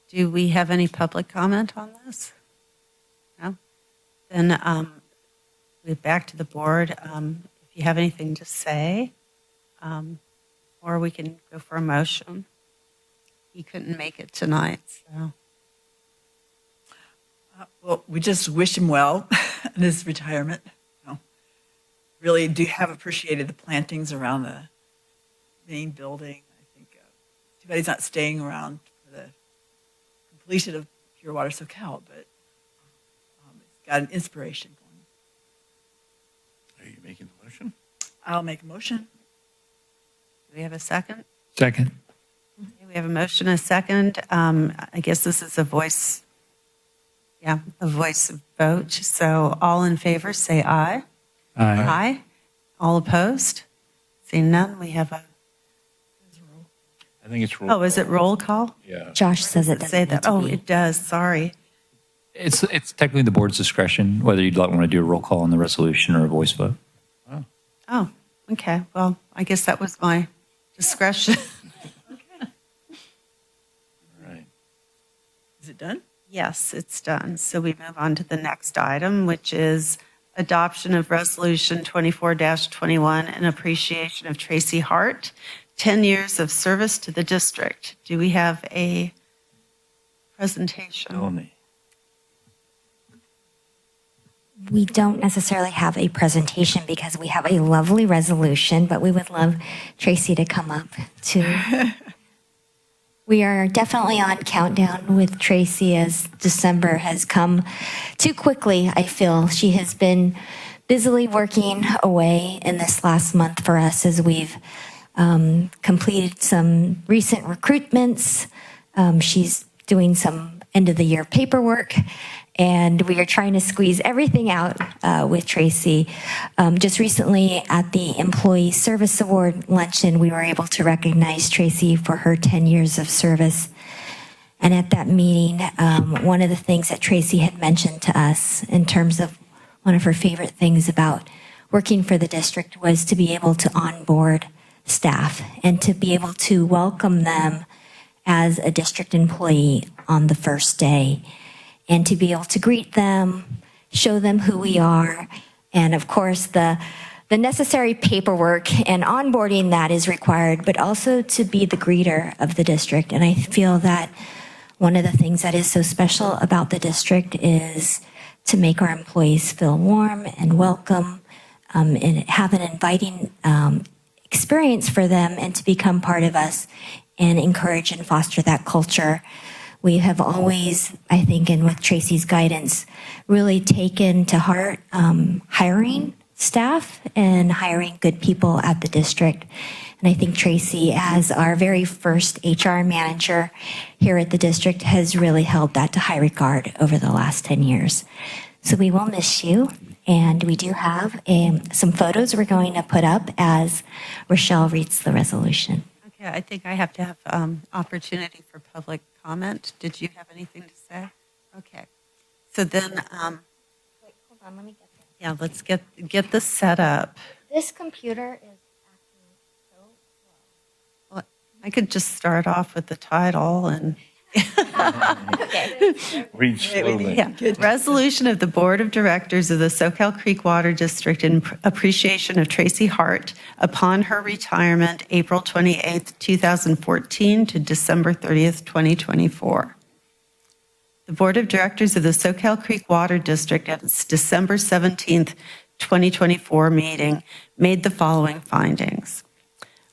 do we have any public comment on this? No? Then we're back to the board. If you have anything to say, or we can go for a motion. He couldn't make it tonight, so. Well, we just wish him well in his retirement. Really do have appreciated the plantings around the main building. I think too bad he's not staying around for the completion of Pure Water Soquel, but it's got an inspiration for him. Are you making the motion? I'll make a motion. Do we have a second? Second. Okay, we have a motion, a second. I guess this is a voice vote. So all in favor, say aye. Aye. Aye. All opposed? Seeing none, we have a, I think it's roll oh, is it call. roll call? Yeah. Josh says it Say doesn't need that. to Oh, be. it does, sorry. It's technically the board's discretion whether you'd want to do a roll call on the resolution or a voice vote. Oh, okay. Well, I guess that was my discretion. All right. Is it done? Yes, it's done. So we move on to the next item, which is adoption of Resolution 24-21 in appreciation of Tracy Hart, 10 years of service to the district. Do we have a presentation? Melanie. We don't necessarily have a presentation because we have a lovely resolution, but we would love Tracy to come up to. We are definitely on countdown with Tracy as December has come too quickly, I feel. She has been busily working away in this last month for us as we've completed some recent recruitments. She's doing some end of the year paperwork, and we are trying to squeeze everything out with Tracy. Just recently at the Employee Service Award luncheon, we were able to recognize Tracy for her 10 years of service. And at that meeting, one of the things that Tracy had mentioned to us in terms of one of her favorite things about working for the district was to be able to onboard staff and to be able to welcome them as a district employee on the first day, and to be able to greet them, show them who we are, and of course the necessary paperwork and onboarding that is required, but also to be the greeter of the district. And I feel that one of the things that is so special about the district is to make our employees feel warm and welcome, and have an inviting experience for them, and to become part of us and encourage and foster that culture. We have always, I think, and with Tracy's guidance, really taken to heart hiring staff and hiring good people at the district. And I think Tracy, as our very first HR manager here at the district, has really held that to high regard over the last 10 years. So we will miss you. And we do have some photos we're going to put up as Rochelle reads the resolution. Okay, I think I have to have opportunity for public comment. Did you have anything to say? Okay. So then, Wait, hold on, let me get this. yeah, let's get this set up. This computer is acting so slow. Well, I could just start off with the title and Okay. Read slowly. yeah. Resolution of the Board of Directors of the Soquel Creek Water District in appreciation of Tracy Hart upon her retirement, April 28th, 2014 to December 30th, 2024. The Board of Directors of the Soquel Creek Water District at its December 17th, 2024 meeting made the following findings.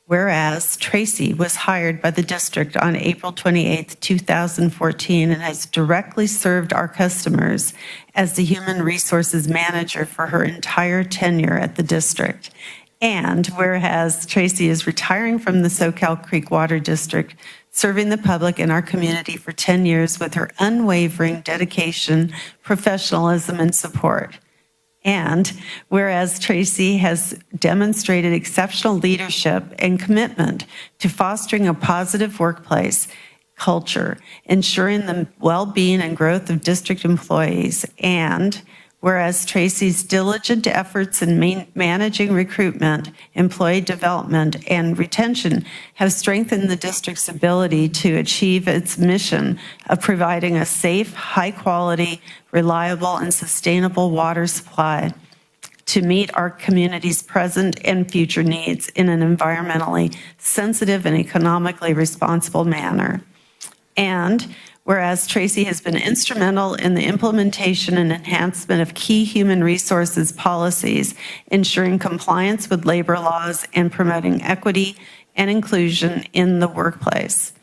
Whereas Tracy was hired by the district on April 28, 2014, and has directly served our customers as the human resources manager for her entire tenure at the district. And whereas Tracy is retiring from the Soquel Creek Water District, serving the public in our community for 10 years with her unwavering dedication, professionalism, and support. And whereas Tracy has demonstrated exceptional leadership and commitment to fostering a positive workplace culture, ensuring the well-being and growth of district employees, and whereas Tracy's diligent efforts in managing recruitment, employee development, and retention have strengthened the district's ability to achieve its mission of providing a safe, high-quality, reliable, and sustainable water supply to meet our community's present and future needs in an environmentally sensitive and economically responsible manner. And whereas Tracy has been instrumental in the implementation and enhancement of key human resources policies, ensuring compliance with labor laws and promoting equity and inclusion in the workplace.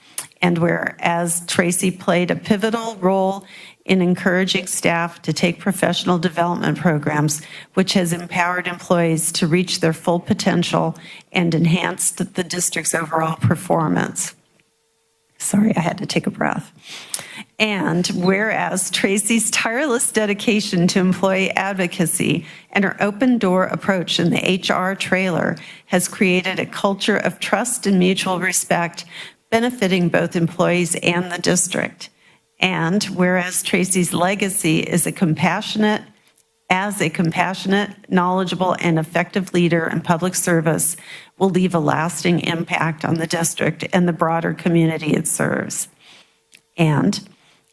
And whereas Tracy played a pivotal role in encouraging staff to take professional development programs, which has empowered employees to reach their full potential and enhanced the district's overall performance. Sorry, I had to take a breath. And whereas Tracy's tireless dedication to employee advocacy and her open door approach in the HR trailer has created a culture of trust and mutual respect, benefiting both employees and the district. And whereas Tracy's legacy is a compassionate, knowledgeable, and effective leader in public service, will leave a lasting impact on the district and the broader community it serves. And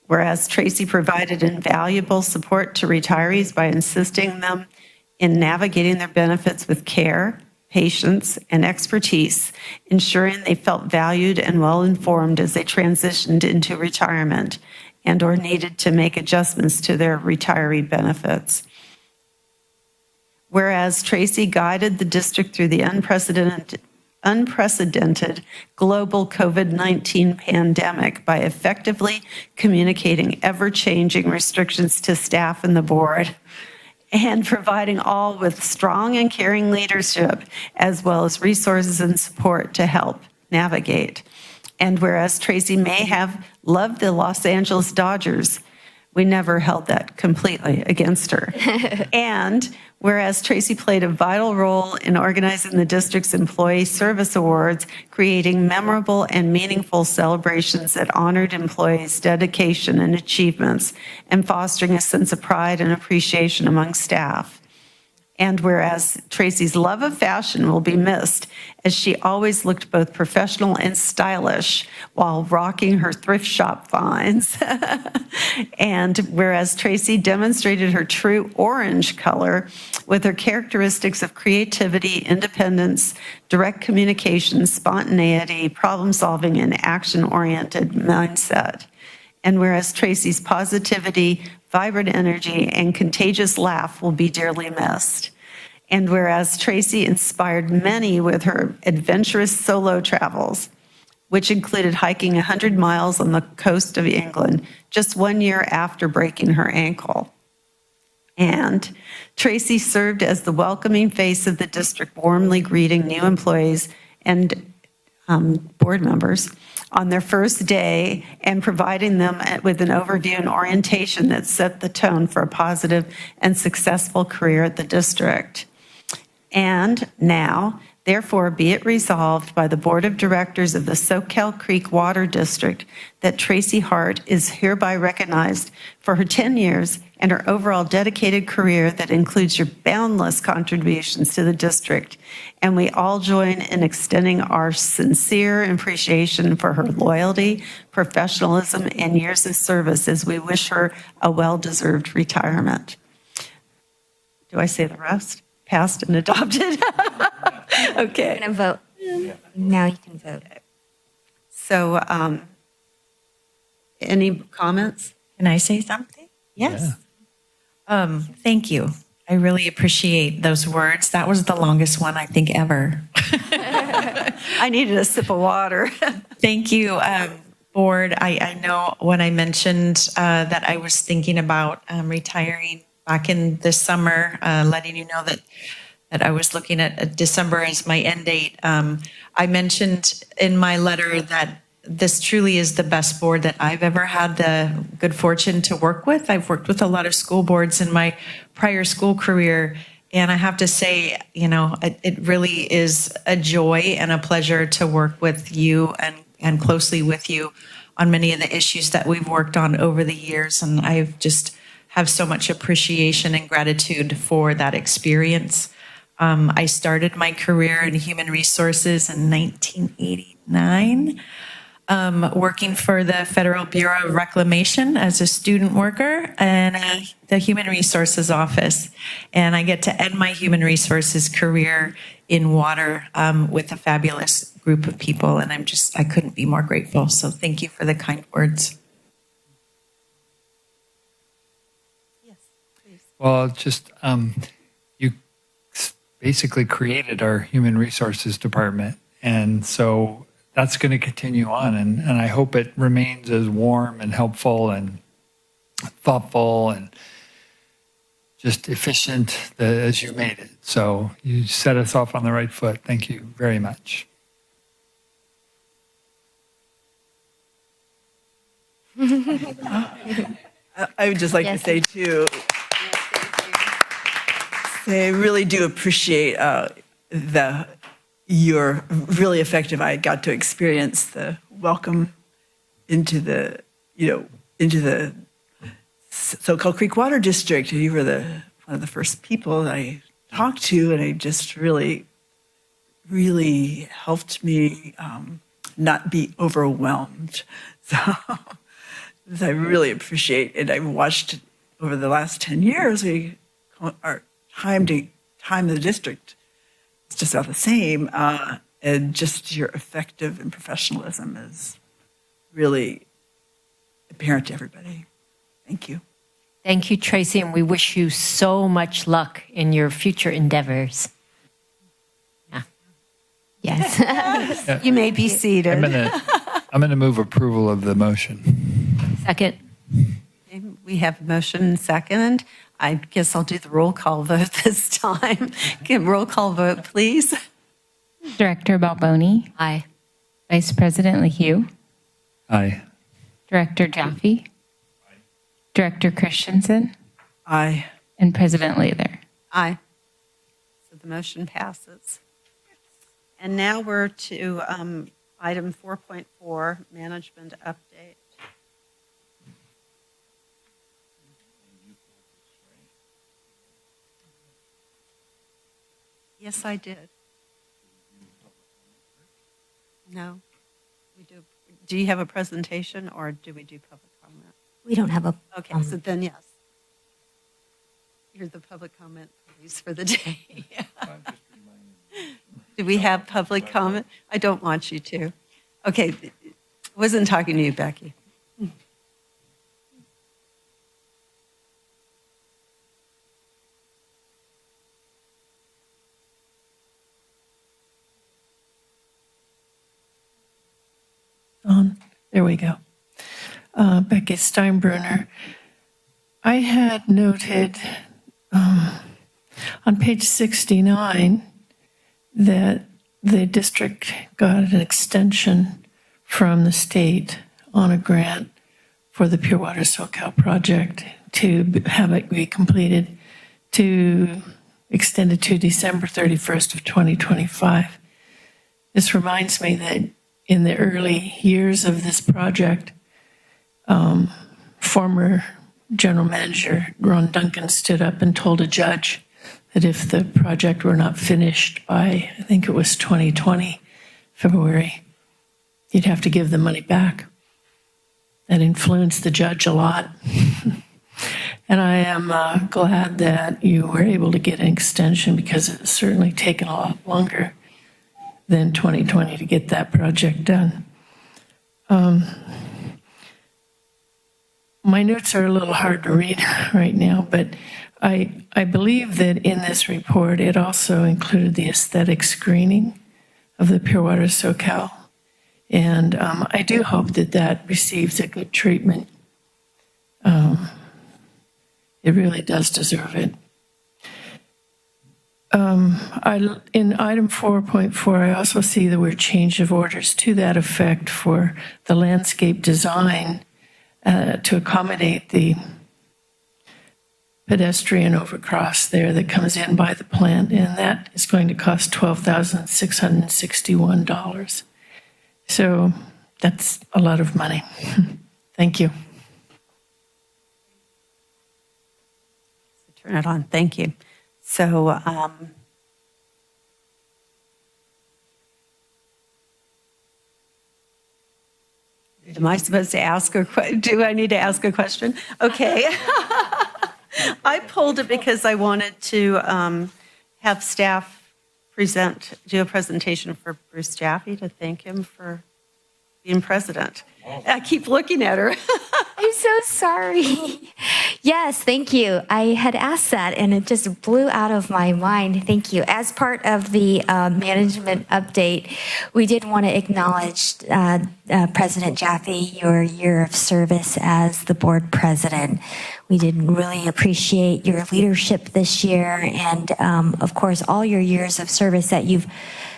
whereas Tracy provided invaluable support to retirees by assisting them in navigating their benefits with care, patience, and expertise, ensuring they felt valued and well-informed as they transitioned into retirement and or needed to make adjustments to their retiree benefits. Whereas Tracy guided the district through the unprecedented global COVID-19 pandemic by effectively communicating ever-changing restrictions to staff and the board. and providing all with strong and caring leadership, as well as resources and support to help navigate. And whereas Tracy may have loved the Los Angeles Dodgers, we never held that completely against her. And whereas Tracy played a vital role in organizing the district's Employee Service Awards, creating memorable and meaningful celebrations that honored employees' dedication and achievements, and fostering a sense of pride and appreciation among staff. And whereas Tracy's love of fashion will be missed, as she always looked both professional and stylish while rocking her thrift shop finds. And whereas Tracy demonstrated her true orange color with her characteristics of creativity, independence, direct communication, spontaneity, problem solving, and action-oriented mindset. And whereas Tracy's positivity, vibrant energy, and contagious laugh will be dearly missed. And whereas Tracy inspired many with her adventurous solo travels, which included hiking 100 miles on the coast of England just 1 year after breaking her ankle. And Tracy served as the welcoming face of the district, warmly greeting new employees and board members on their first day and providing them with an overview and orientation that set the tone for a positive and successful career at the district. And now, therefore, be it resolved by the Board of Directors of the Soquel Creek Water District that Tracy Hart is hereby recognized for her 10 years and her overall dedicated career that includes your boundless contributions to the district. And we all join in extending our sincere appreciation for her loyalty, professionalism, and years of service as we wish her a well-deserved retirement. Do I say the rest? Passed and adopted? Okay. I'm going to vote. Now you can vote. So, any comments? Can I say something? Yes. Thank you. I really appreciate those words. That was the longest one I think ever. I needed a sip of water. Thank you, board. I know when I mentioned that I was thinking about retiring back in the summer, letting you know that I was looking at December as my end date. I mentioned in my letter that this truly is the best board that I've ever had the good fortune to work with. I've worked with a lot of school boards in my prior school career, and I have to say, you know, it really is a joy and a pleasure to work with you and closely with you on many of the issues that we've worked on over the years. And I've just have so much appreciation and gratitude for that experience. I started my career in human resources in 1989, working for the Federal Bureau of Reclamation as a student worker and the Human Resources Office. And I get to end my human resources career in water with a fabulous group of people. And I couldn't be more grateful. So thank you for the kind words. Well, just you basically created our human resources department, and so that's going to continue on, and I hope it remains as warm and helpful and thoughtful and just efficient as you made it. So you set us off on the right foot. Thank you very much. I would just like to say, too, I really do appreciate you're really effective. I got to experience the welcome into the Soquel Creek Water District. You were one of the first people that I talked to, and it just really, really helped me not be overwhelmed. So I really appreciate it. I've watched over the last 10 years, our time in the district, it's just not the same. And just your effective and professionalism is really apparent to everybody. Thank you. Thank you, Tracy, and we wish you so much luck in your future endeavors. Yeah. Yes. Yeah. You may be seated. I'm going to move approval of the motion. Second. Okay, We have a motion and second. I guess I'll do the roll call vote this time. Can roll call vote, please? Director Balboni. Aye. Vice President LaHue. Aye. Director Jaffe. Director Christensen. Aye. And President Lather. Aye. So the motion passes. And now we're to item 4.4, management update. Yes, I did. No, we do. Do you have a presentation or do we do public comment? We don't have a. Okay, so then yes. You're the public comment police for the day. Do we have public comment? I don't want you to. Okay, wasn't talking to you, Becky. On. There we go. Becky Steinbrunner. I had noted on page 69 that the district got an extension from the state on a grant for the Pure Water Soquel project to have it be completed to extended to December 31st of 2025. This reminds me that in the early years of this project, former General Manager Ron Duncan stood up and told a judge that if the project were not finished by, I think it was 2020, February, you'd have to give the money back. That influenced the judge a lot. And I am glad that you were able to get an extension because it's certainly taken a lot longer than 2020 to get that project done. My notes are a little hard to read right now, but I believe that in this report, it also included the aesthetic screening of the Pure Water Soquel. And I do hope that that receives a good treatment. It really does deserve it. In item 4.4, I also see the word change of orders to that effect for the landscape design to accommodate the pedestrian overcross there that comes in by the plant, and that is going to cost $12,661. So that's a lot of money. Thank you. Turn it on. Thank you. So, am I supposed to ask a question? Do I need to ask a question? Okay. I pulled it because I wanted to have staff do a presentation for Bruce Jaffe to thank him for being president. I keep looking at her. I'm so sorry. Yes, thank you. I had asked that and it just blew out of my mind. Thank you. As part of the management update, we did want to acknowledge President Jaffe, your year of service as the board president. We did really appreciate your leadership this year and, of course, all your years of service that you've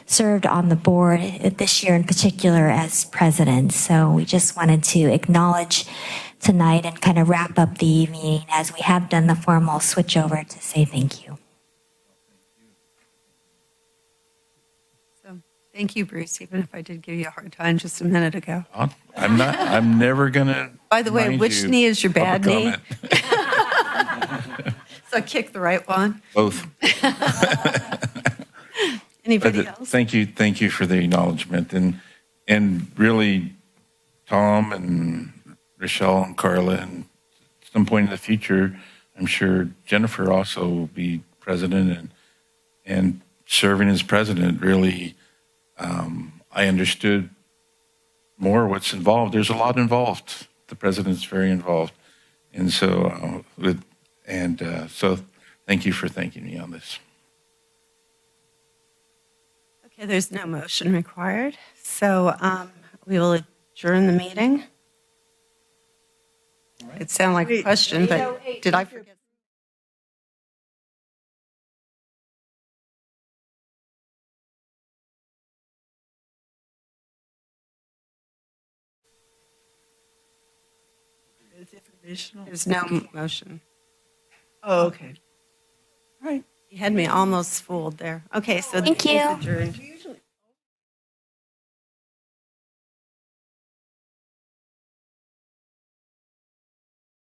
served on the board this year in particular as president. So we just wanted to acknowledge tonight and kind of wrap up the meeting as we have done the formal switchover to say thank you. So thank you, Bruce, even if I did give you a hard time just a minute ago. I'm never going to. By the way, which knee is your bad knee? So I kicked the right one. Both. Anybody else? Thank you for the acknowledgement, and really, Tom and Rochelle and Carla, and at some point in the future, I'm sure Jennifer also will be president, and serving as president. Really, I understood more what's involved. There's a lot involved. The president's very involved, and so so thank you for thanking me on this. Okay, there's no motion required, so we will adjourn the meeting. It sounded like a question, but did I forget? It's informational. There's no motion. Oh, okay. All right. You had me almost fooled there. Okay, so the Thank meeting's you. adjourned.